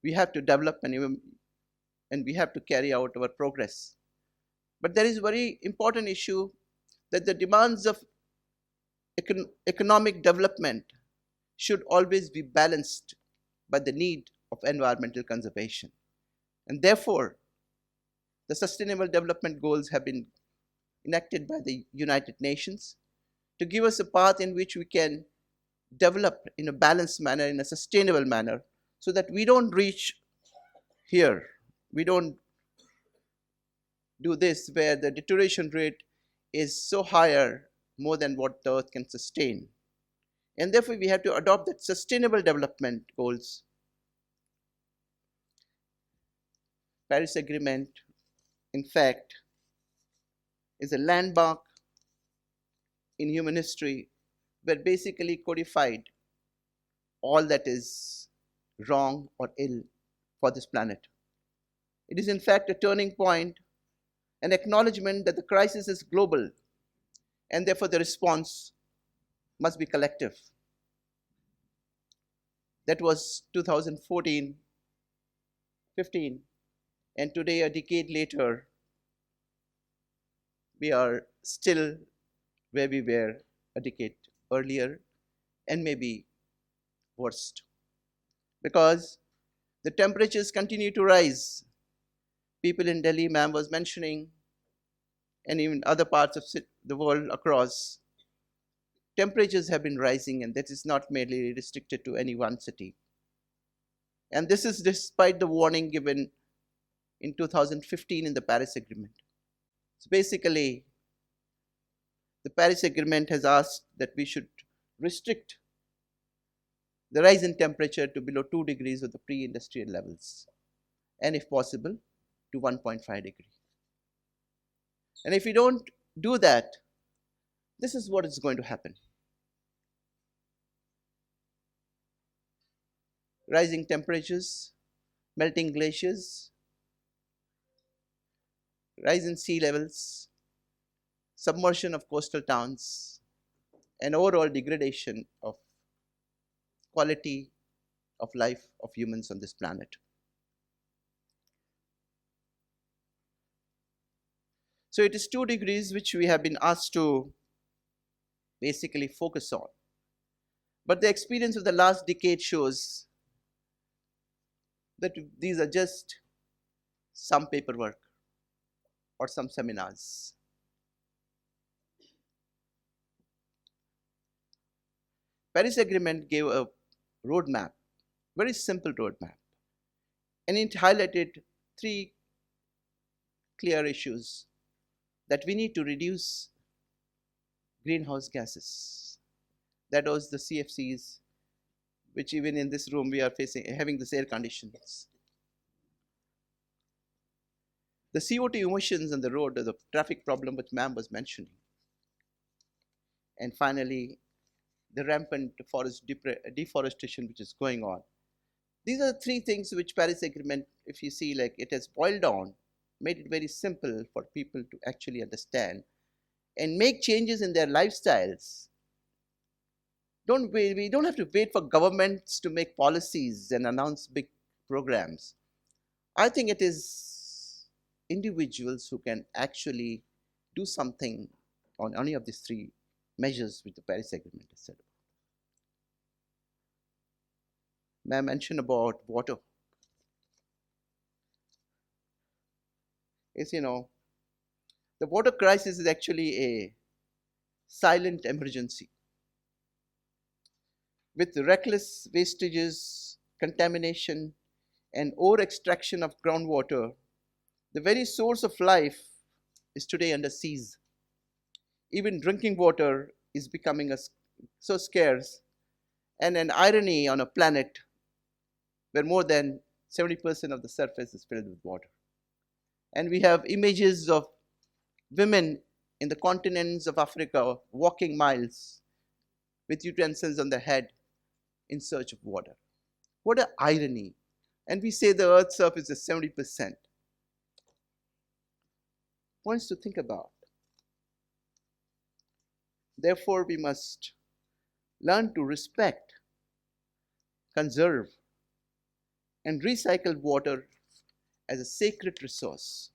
we have to develop and we have to carry out our progress. But there is a very important issue that the demands of economic development should always be balanced by the need of environmental conservation. And therefore, the Sustainable Development Goals have been enacted by the United Nations to give us a path in which we can develop in a balanced manner, in a sustainable manner, so that we don't reach here. We don't do this where the deterioration rate is so higher, more than what the earth can sustain. And therefore, we have to adopt that Sustainable Development Goals. Paris Agreement, in fact, is a landmark in human history where basically codified all that is wrong or ill for this planet. It is in fact a turning point, an acknowledgement that the crisis is global and therefore the response must be collective. That was 2014, 15, and today, a decade later, we are still where we were a decade earlier, and maybe worse. Because the temperatures continue to rise. People in Delhi, ma'am was mentioning, and even other parts of the world across, temperatures have been rising, and that is not merely restricted to any one city. And this is despite the warning given in 2015 in the Paris Agreement. So basically, the Paris Agreement has asked that we should restrict the rise in temperature to below 2 degrees of the pre-industrial levels, and if possible, to 1.5 degrees. And if we don't do that, this is what is going to happen. Rising temperatures, melting glaciers, rise in sea levels, submersion of coastal towns, and overall degradation of quality of life of humans on this planet. So it is 2 degrees which we have been asked to basically focus on. But the experience of the last decade shows that these are just some paperwork or some seminars. Paris Agreement gave a roadmap, very simple roadmap, and it highlighted 3 clear issues: that we need to reduce greenhouse gases. That was the CFCs, which even in this room we are having this air conditions. The CO2 emissions on the road, the traffic problem which ma'am was mentioning. And finally, the rampant forest deforestation which is going on. These are the 3 things which Paris Agreement, if you see, like it has boiled down, made it very simple for people to actually understand and make changes in their lifestyles. We don't have to wait for governments to make policies and announce big programs. I think it is individuals who can actually do something on any of these 3 measures which the Paris Agreement has set up. May I mention about water? Is, the water crisis is actually a silent emergency. With reckless wastages, contamination, and over extraction of groundwater, the very source of life is today under siege. Even drinking water is becoming so scarce, and an irony on a planet where more than 70% of the surface is filled with water. And we have images of women in the continents of Africa walking miles with utensils on their head in search of water. What an irony. And we say the Earth's surface is 70%. Points to think about. Therefore, we must learn to respect, conserve, and recycle water as a sacred resource.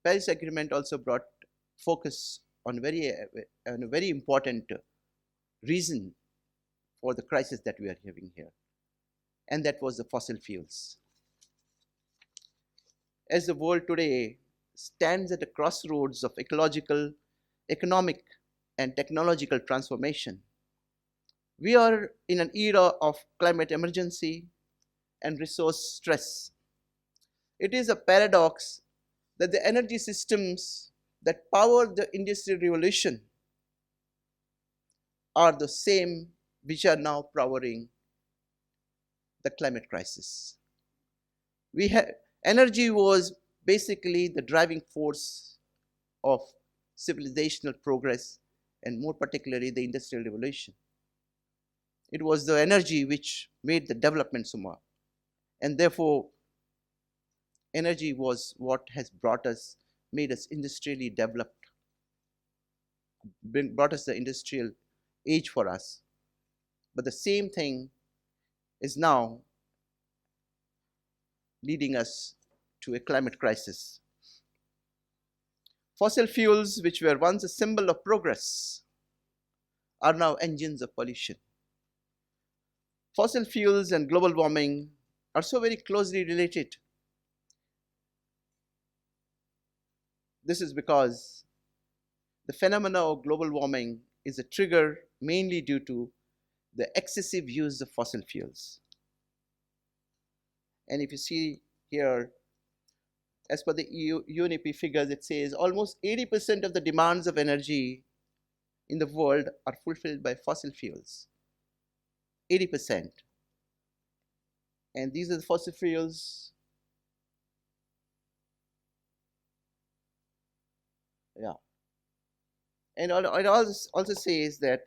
Paris Agreement also brought focus on a very important reason for the crisis that we are having here, and that was the fossil fuels. As the world today stands at a crossroads of ecological, economic, and technological transformation, we are in an era of climate emergency and resource stress. It is a paradox that the energy systems that powered the Industrial Revolution are the same which are now powering the climate crisis. Energy was basically the driving force of civilizational progress, and more particularly the Industrial Revolution. It was the energy which made the development so much, and therefore energy was what has made us industrially developed, brought us the industrial age for us. But the same thing is now leading us to a climate crisis. Fossil fuels, which were once a symbol of progress, are now engines of pollution. Fossil fuels and global warming are so very closely related. This is because the phenomena of global warming is a trigger mainly due to the excessive use of fossil fuels. And if you see here, as per the UNEP figures, it says almost 80% of the demands of energy in the world are fulfilled by fossil fuels. 80%. And these are the fossil fuels. Yeah. And it also says that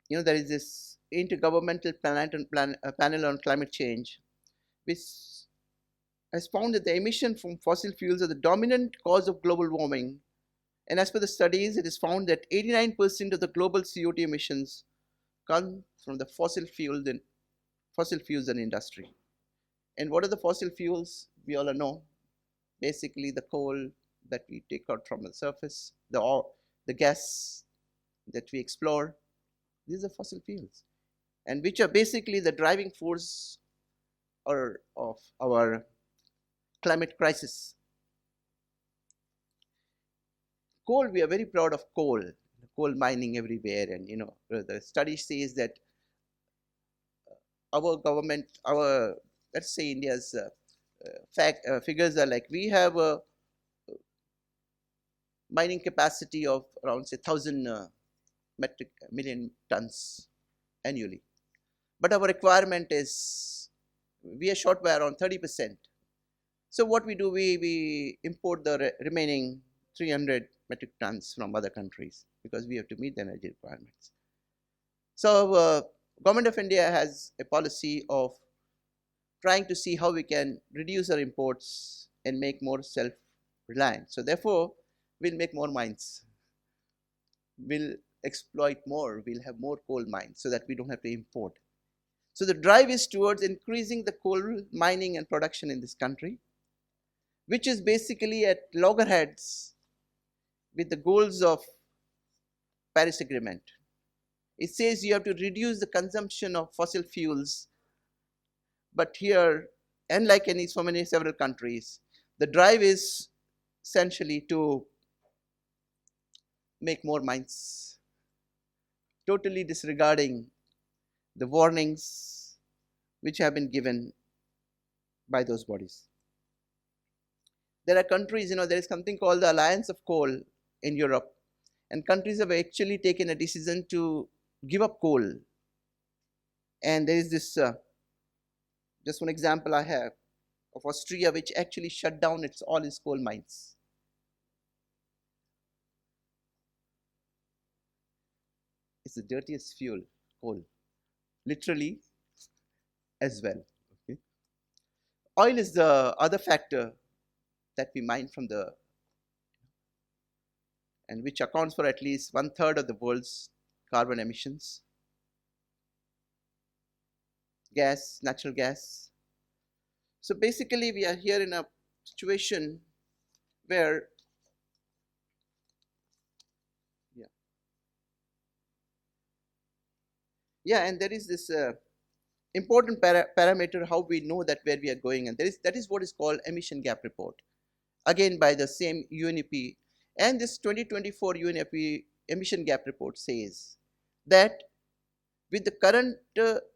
there is this intergovernmental panel on climate change, which has found that the emission from fossil fuels are the dominant cause of global warming. And as per the studies, it is found that 89% of the global CO2 emissions come from the fossil fuels and industry. And what are the fossil fuels? we all know, basically the coal that we take out from the surface, the gas that we explore, these are fossil fuels, and which are basically the driving force of our climate crisis. Coal, we are very proud of coal mining everywhere, and the study says that our government, let's say India's figures are like we have a mining capacity of around say 1,000 metric million tons annually, but our requirement is we are short by around 30%. So what we do, we import the remaining 300 metric tons from other countries because we have to meet the energy requirements. So Government of India has a policy of trying to see how we can reduce our imports and make more self-reliant. So therefore, we'll make more mines. We'll exploit more. We'll have more coal mines so that we don't have to import. So the drive is towards increasing the coal mining and production in this country, which is basically at loggerheads with the goals of Paris Agreement. It says you have to reduce the consumption of fossil fuels, but here, unlike in several countries, the drive is essentially to make more mines, totally disregarding the warnings which have been given by those bodies. There are countries, there is something called the Alliance of Coal in Europe, and countries have actually taken a decision to give up coal. And there is this, just one example I have of Austria, which actually shut down all its coal mines. It's the dirtiest fuel, coal, literally as well. Okay. Oil is the other factor that we mine from and which accounts for at least 1/3 of the world's carbon emissions. Gas, natural gas. So basically, we are here in a situation where, and there is this important parameter how we know that where we are going, and that is what is called emission gap report, again by the same UNEP. And this 2024 UNEP emission gap report says that with the current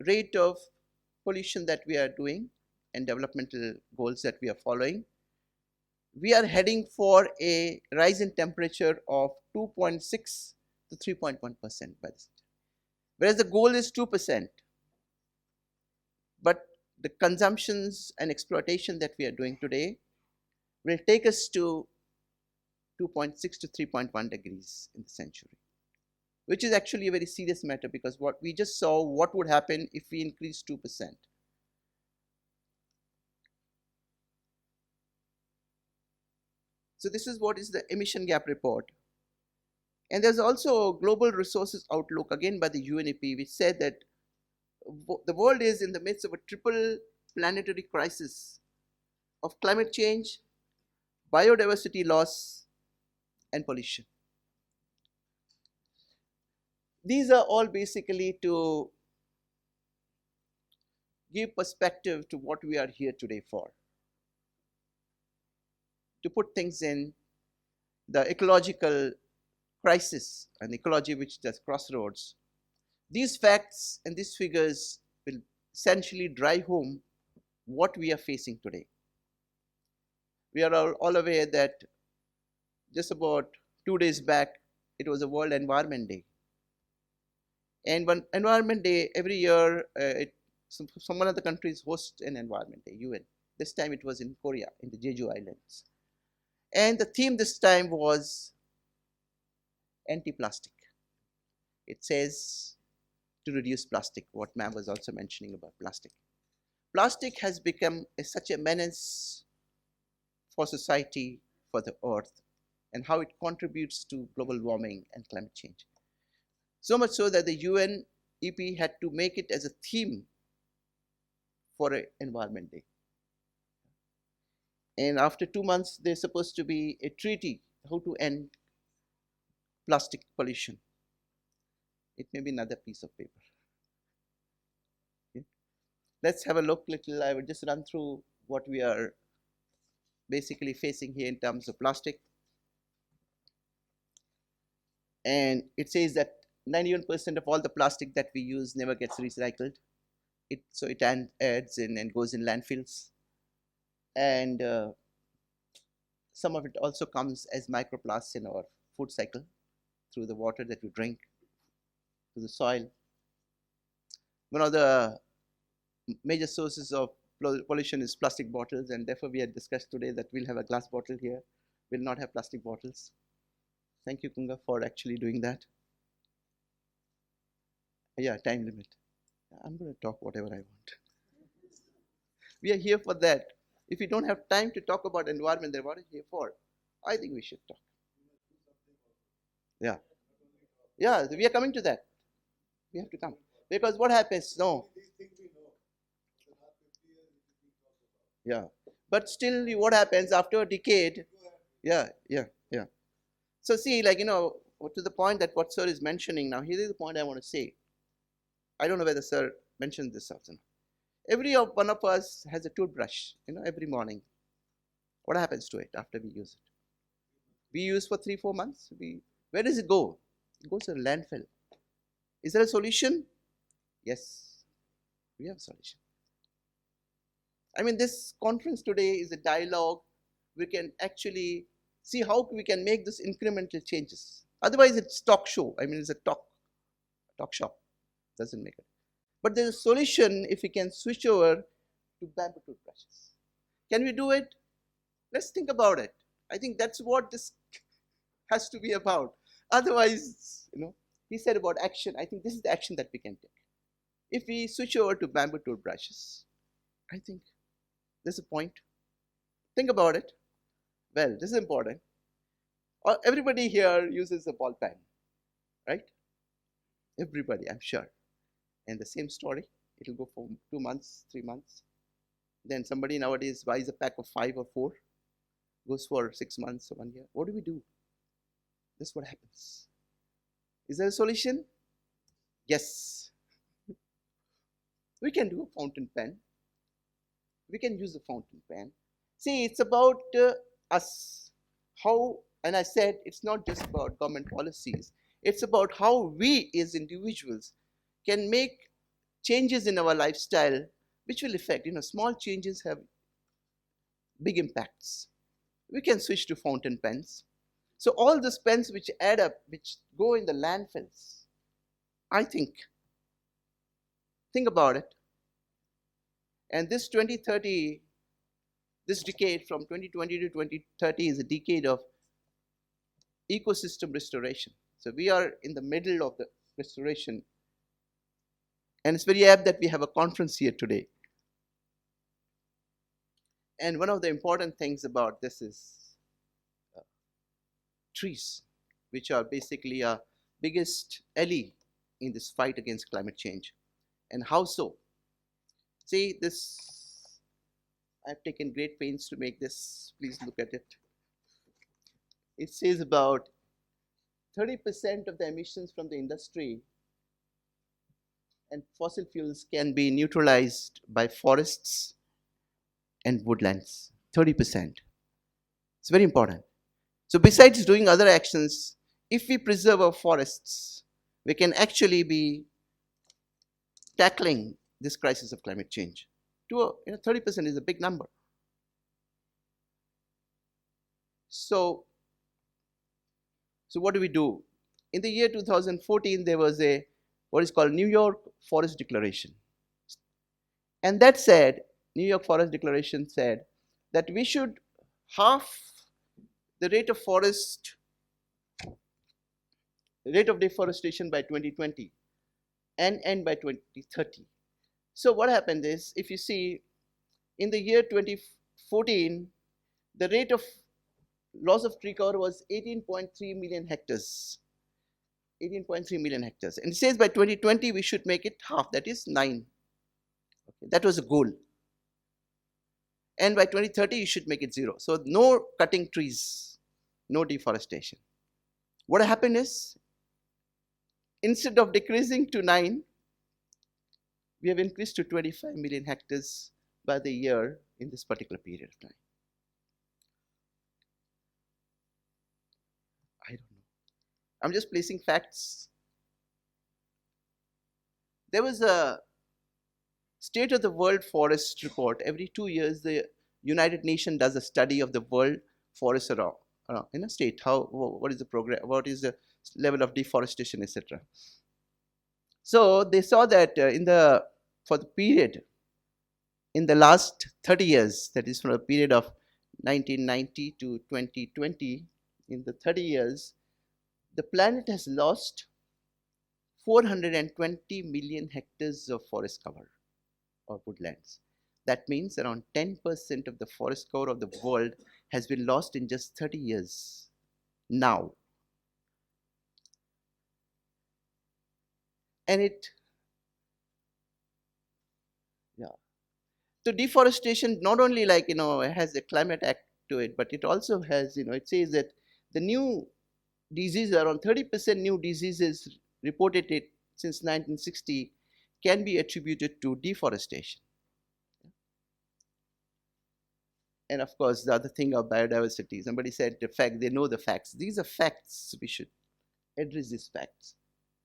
rate of pollution that we are doing and developmental goals that we are following, we are heading for a rise in temperature of 2.6 to 3.1% by this, whereas the goal is 2%. But the consumptions and exploitation that we are doing today will take us to 2.6 to 3.1 degrees in the century, which is actually a very serious matter, because what we just saw what would happen if we increase 2%. So this is what is the emission gap report. And there's also a global resources outlook, again by the UNEP, which said that the world is in the midst of a triple planetary crisis of climate change, biodiversity loss, and pollution. These are all basically to give perspective to what we are here today for, to put things in the ecological crisis and ecology, which does Crossroads. These facts and these figures will essentially drive home what we are facing today. We are all aware that just about 2 days back, it was a World Environment Day. And one Environment Day, every year, some one of the countries hosts an Environment Day, UN. This time it was in Korea, in the Jeju Islands. And the theme this time was anti-plastic. It says to reduce plastic, what ma'am was also mentioning about plastic. Plastic has become such a menace for society, for the earth, and how it contributes to global warming and climate change. So much so that the UNEP had to make it as a theme for an Environment Day. And after 2 months, there's supposed to be a treaty how to end plastic pollution. It may be another piece of paper. Okay. Let's have a look little. I will just run through what we are basically facing here in terms of plastic. And it says that 91% of all the plastic that we use never gets recycled. So it adds in and goes in landfills. And some of it also comes as microplastics in our food cycle through the water that we drink, through the soil. One of the major sources of pollution is plastic bottles, and therefore we had discussed today that we'll have a glass bottle here. We'll not have plastic bottles. Thank you, Kunga, for actually doing that. Yeah, time limit. I'm going to talk whatever I want. We are here for that. If you don't have time to talk about environment, then what are you here for? I think we should talk. Yeah. Yeah, we are coming to that. We have to come. Because what happens? No. Yeah. But still, what happens after a decade? Yeah. So see, like, to the point that what sir is mentioning now, here is the point I want to say. I don't know whether sir mentioned this also. Every one of us has a toothbrush, every morning. What happens to it after we use it? We use for 3-4 months. Where does it go? It goes to a landfill. Is there a solution? Yes, we have a solution. I mean, this conference today is a dialogue. We can actually see how we can make this incremental changes. Otherwise, it's talk show. I mean, it's a talk shop. Doesn't make it. But there's a solution if we can switch over to bamboo toothbrushes. Can we do it? Let's think about it. I think that's what this has to be about. Otherwise, he said about action. I think this is the action that we can take. If we switch over to bamboo toothbrushes, I think there's a point. Think about it. Well, this is important. Everybody here uses a ball pen, right? Everybody, I'm sure. And the same story, it'll go for 2 months, 3 months. Then somebody nowadays buys a pack of 5 or 4, goes for 6 months or 1 year. What do? This is what happens. Is there a solution? Yes. We can do a fountain pen. We can use a fountain pen. See, it's about us. How, and I said it's not just about government policies. It's about how we as individuals can make changes in our lifestyle which will affect, small changes have big impacts. We can switch to fountain pens. So all these pens which add up, which go in the landfills, I think about it. And this 2030, this decade from 2020 to 2030 is a decade of ecosystem restoration. So we are in the middle of the restoration. And it's very apt that we have a conference here today. And one of the important things about this is trees, which are basically our biggest ally in this fight against climate change. And how so? See, this, I've taken great pains to make this. Please look at it. It says about 30% of the emissions from the industry and fossil fuels can be neutralized by forests and woodlands. 30%. It's very important. So besides doing other actions, if we preserve our forests, we can actually be tackling this crisis of climate change. 30% is a big number. So what do we do? In the year 2014, there was what is called New York Forest Declaration. And that said, New York Forest Declaration said that we should half the rate of deforestation by 2020 and end by 2030. So what happened is, if you see, in the year 2014, the rate of loss of tree cover was 18.3 million hectares. 18.3 million hectares. And it says by 2020 we should make it half, that is 9. Okay, that was a goal. And by 2030, you should make it 0. So no cutting trees, no deforestation. What happened is, instead of decreasing to 9, we have increased to 25 million hectares by the year in this particular period of time. I don't know. I'm just placing facts. There was a State of the World Forest report. Every 2 years, the United Nations does a study of the world forests around in a state. What is the progress? What is the level of deforestation, etc. So they saw that for the period in the last 30 years, that is from the period of 1990 to 2020, in the 30 years, the planet has lost 420 million hectares of forest cover or woodlands. That means around 10% of the forest cover of the world has been lost in just 30 years now. And so deforestation not only has a climate act to it, but it also has, it says that the new diseases, around 30% new diseases reported since 1960 can be attributed to deforestation. And of course, the other thing of biodiversity, somebody said the fact, they know the facts. These are facts. We should address these facts.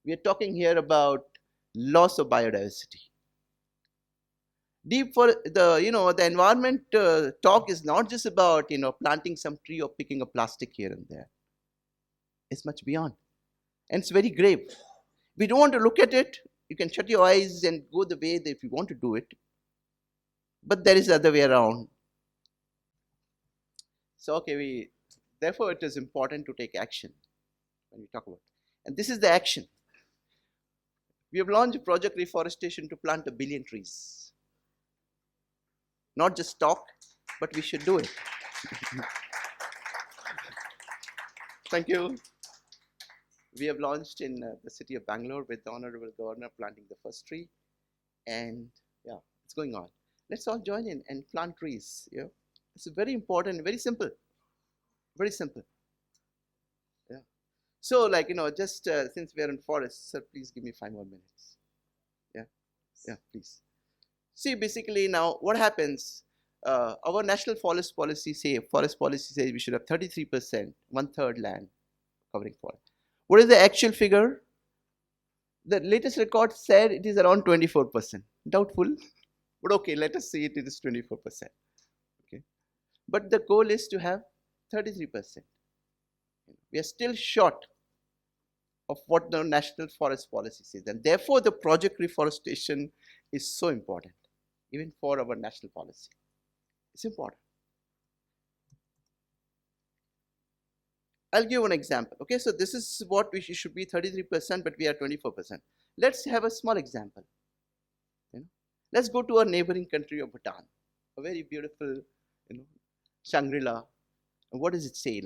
We are talking here about loss of biodiversity. The environment talk is not just about planting some tree or picking a plastic here and there. It's much beyond, and it's very grave. We don't want to look at it. You can shut your eyes and go the way that if you want to do it, but there is the other way around. So therefore it is important to take action when we talk about it. And this is the action. We have launched a project reforestation to plant 1 billion trees. Not just talk, but we should do it. Thank you. We have launched in the city of Bangalore with the Honorable Governor planting the first tree. And yeah, it's going on. Let's all join in and plant trees. Yeah, it's very important, very simple. Very simple. Yeah. So just since we are in forest, sir, please give me 5 more minutes. Yeah, please. See, basically now what happens, our national forest policy says we should have 33%, 1/3 land covering forest. What is the actual figure? The latest record said it is around 24%. Doubtful, but okay, let us say it is 24%. Okay, but the goal is to have 33%. We are still short of what the national forest policy says, and therefore the project reforestation is so important, even for our national policy. It's important. I'll give one example. Okay, so this is what we should be 33%, but we are 24%. Let's have a small example. Let's go to our neighboring country of Bhutan, a very beautiful, Shangri-La. And what does it say?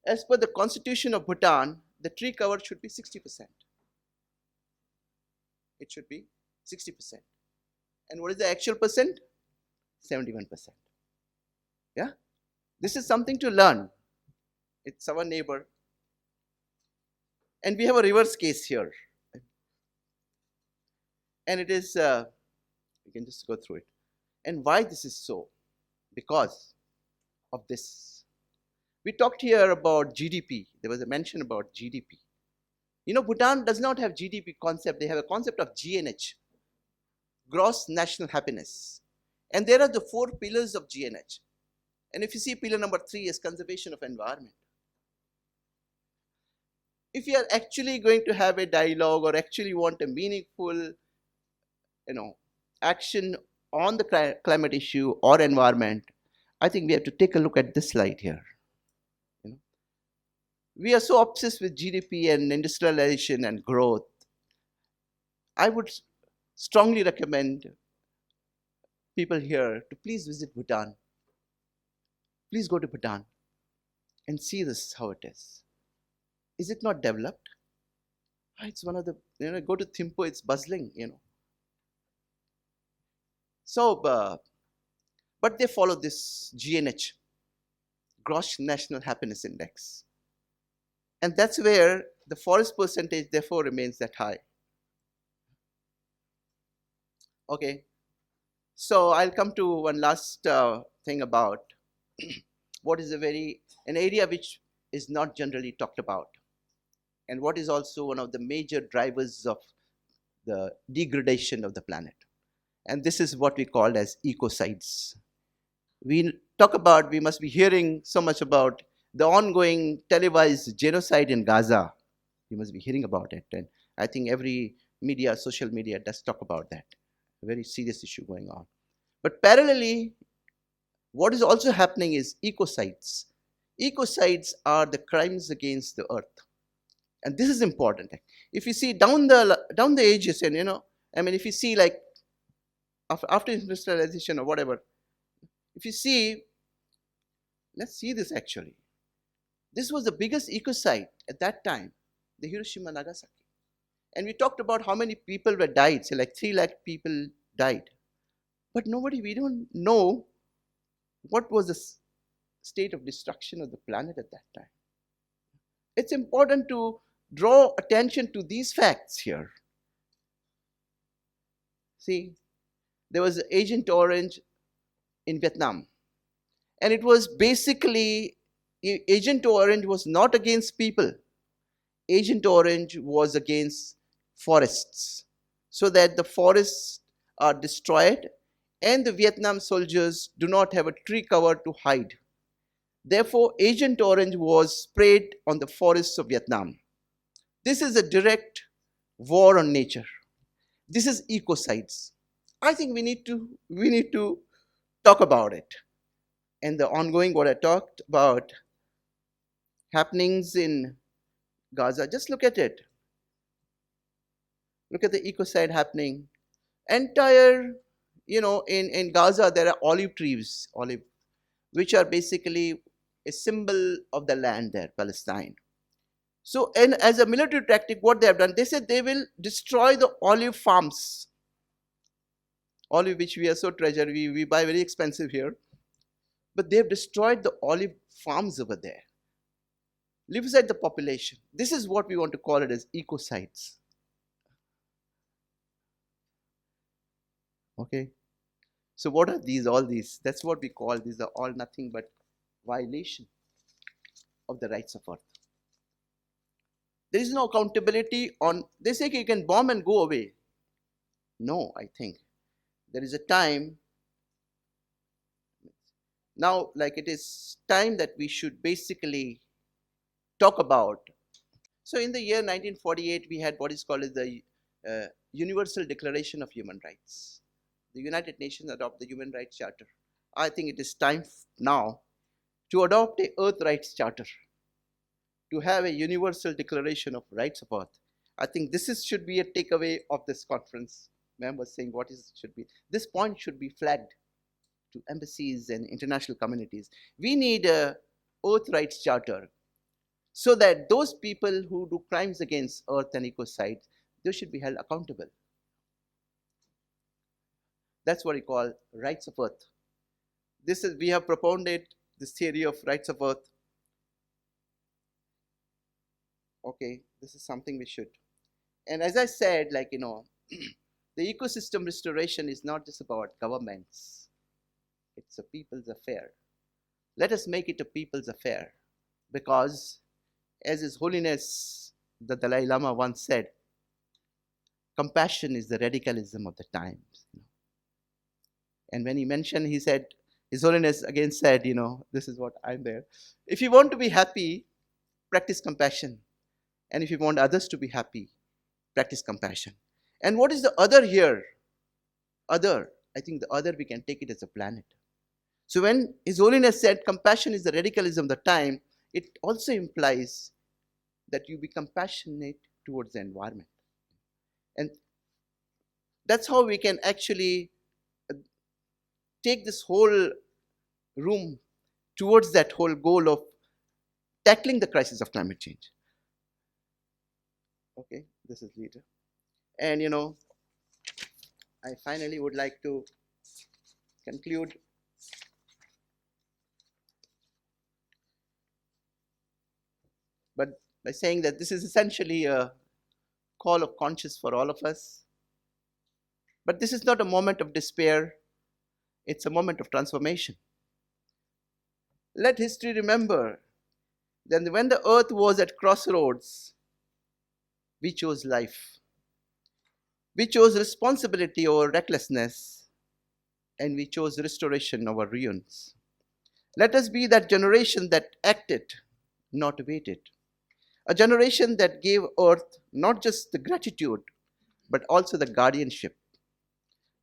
As per the constitution of Bhutan, the tree cover should be 60%. It should be 60%. And what is the actual percent? 71%. Yeah? This is something to learn. It's our neighbor. And we have a reverse case here. And it is, we can just go through it. And why this is so? Because of this. We talked here about GDP. There was a mention about GDP. Bhutan does not have GDP concept. They have a concept of GNH, gross national happiness. And there are the 4 pillars of GNH. And if you see pillar number 3 is conservation of environment. If you are actually going to have a dialogue or actually want a meaningful, action on the climate issue or environment, I think we have to take a look at this slide here. We are so obsessed with GDP and industrialization and growth. I would strongly recommend people here to please visit Bhutan. Please go to Bhutan and see this, how it is. Is it not developed? It's one of the, go to Thimphu, it's bustling, So, but they follow this GNH, Gross National Happiness Index. And that's where the forest percentage therefore remains that high. Okay, so I'll come to one last thing about what is an area which is not generally talked about, and what is also one of the major drivers of the degradation of the planet. And this is what we call as ecocides. We must be hearing so much about the ongoing televised genocide in Gaza. You must be hearing about it. And I think every media, social media does talk about that. A very serious issue going on. But parallelly, what is also happening is ecocides. Ecocides are the crimes against the earth. And this is important. If you see down the ages, and if you see like after industrialization or whatever, if you see, let's see this actually. This was the biggest ecocide at that time, the Hiroshima Nagasaki. And we talked about how many people were died, say like 3 lakh people died. But we don't know what was the state of destruction of the planet at that time. It's important to draw attention to these facts here. See, there was Agent Orange in Vietnam. And it was basically, Agent Orange was not against people. Agent Orange was against forests, so that the forests are destroyed and the Vietnam soldiers do not have a tree cover to hide. Therefore, Agent Orange was sprayed on the forests of Vietnam. This is a direct war on nature. This is ecocides. I think we need to talk about it. And the ongoing, what I talked about, happenings in Gaza, just look at it. Look at the ecocide happening. Entire, in Gaza, there are olive trees, which are basically a symbol of the land there, Palestine. So, and as a military tactic, what they have done, they said they will destroy the olive farms. Olive, which we are so treasure, we buy very expensive here. But they have destroyed the olive farms over there. Leave aside the population. This is what we want to call it as ecocides. Okay. So what are these, all these? That's what we call, these are all nothing but violation of the rights of earth. There is no accountability on, they say you can bomb and go away. No, I think. There is a time, now like it is time that we should basically talk about. So in the year 1948, we had what is called as the Universal Declaration of Human Rights. The United Nations adopted the Human Rights Charter. I think it is time now to adopt a Earth Rights Charter, to have a Universal Declaration of Rights of Earth. I think this should be a takeaway of this conference. Ma'am was saying should be. This point should be flagged to embassies and international communities. We need a Earth Rights Charter, so that those people who do crimes against earth and ecocide, they should be held accountable. That's what we call rights of earth. We have propounded this theory of rights of earth. Okay, this is something we should. And as I said, the ecosystem restoration is not just about governments. It's a people's affair. Let us make it a people's affair, because as His Holiness the Dalai Lama once said, compassion is the radicalism of the times. And when he mentioned, he said, His Holiness again said, this is what I'm there. If you want to be happy, practice compassion. And if you want others to be happy, practice compassion. And what is the other here? Other, I think the other, we can take it as a planet. So when His Holiness said compassion is the radicalism of the time, it also implies that you be compassionate towards the environment. And that's how we can actually take this whole room towards that whole goal of tackling the crisis of climate change. Okay, this is later. And I finally would like to conclude but by saying that this is essentially a call of conscience for all of us. But this is not a moment of despair, it's a moment of transformation. Let history remember that when the earth was at crossroads, we chose life. We chose responsibility over recklessness, and we chose restoration over ruins. Let us be that generation that acted, not waited. A generation that gave earth not just the gratitude, but also the guardianship.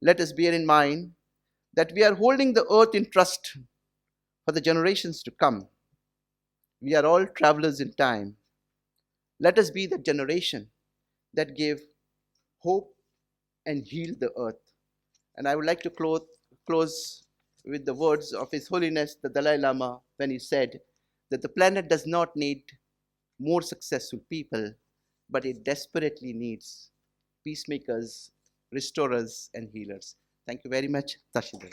Let us bear in mind that we are holding the earth in trust for the generations to come. We are all travelers in time. Let us be the generation that gave hope and healed the earth. And I would like to close with the words of His Holiness the Dalai Lama when he said that the planet does not need more successful people, but it desperately needs peacemakers, restorers, and healers. Thank you very much. Tashidar.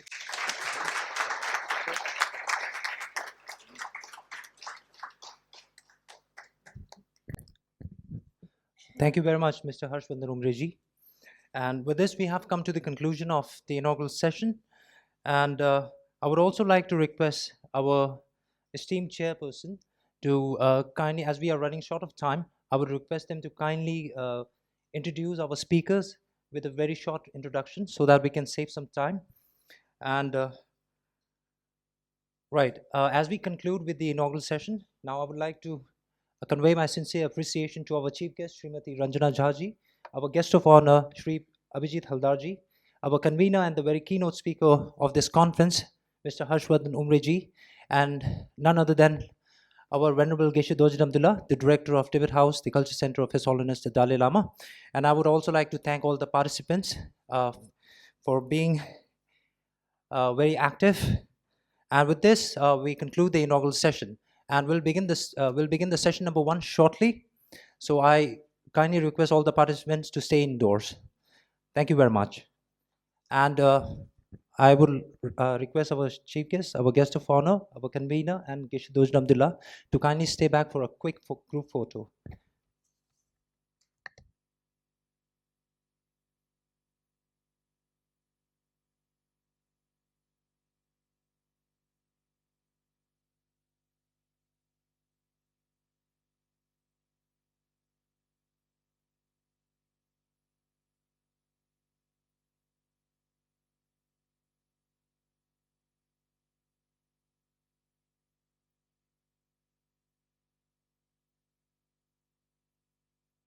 Thank you very much, Mr. Harshvardhan Umreji. And with this, we have come to the conclusion of the inaugural session. And I would also like to request our esteemed chairperson to kindly, as we are running short of time, I would request them to kindly introduce our speakers with a very short introduction so that we can save some time. And as we conclude with the inaugural session, now I would like to convey my sincere appreciation to our chief guest, Srimati Ranjana Jhaji, our guest of honor, Sri Abhijit Haldarji, our convener and the very keynote speaker of this conference, Mr. Harshvardhan Umreji, and none other than our Venerable Geshe Dorjin Abdullah, the director of Tibet House, the Culture Center of His Holiness the Dalai Lama. And I would also like to thank all the participants for being very active. And with this, we conclude the inaugural session, and we'll begin the session number 1 shortly. So I kindly request all the participants to stay indoors. Thank you very much. And I would request our chief guest, our guest of honor, our convener, and Geshe Dorjin Abdullah to kindly stay back for a quick group photo.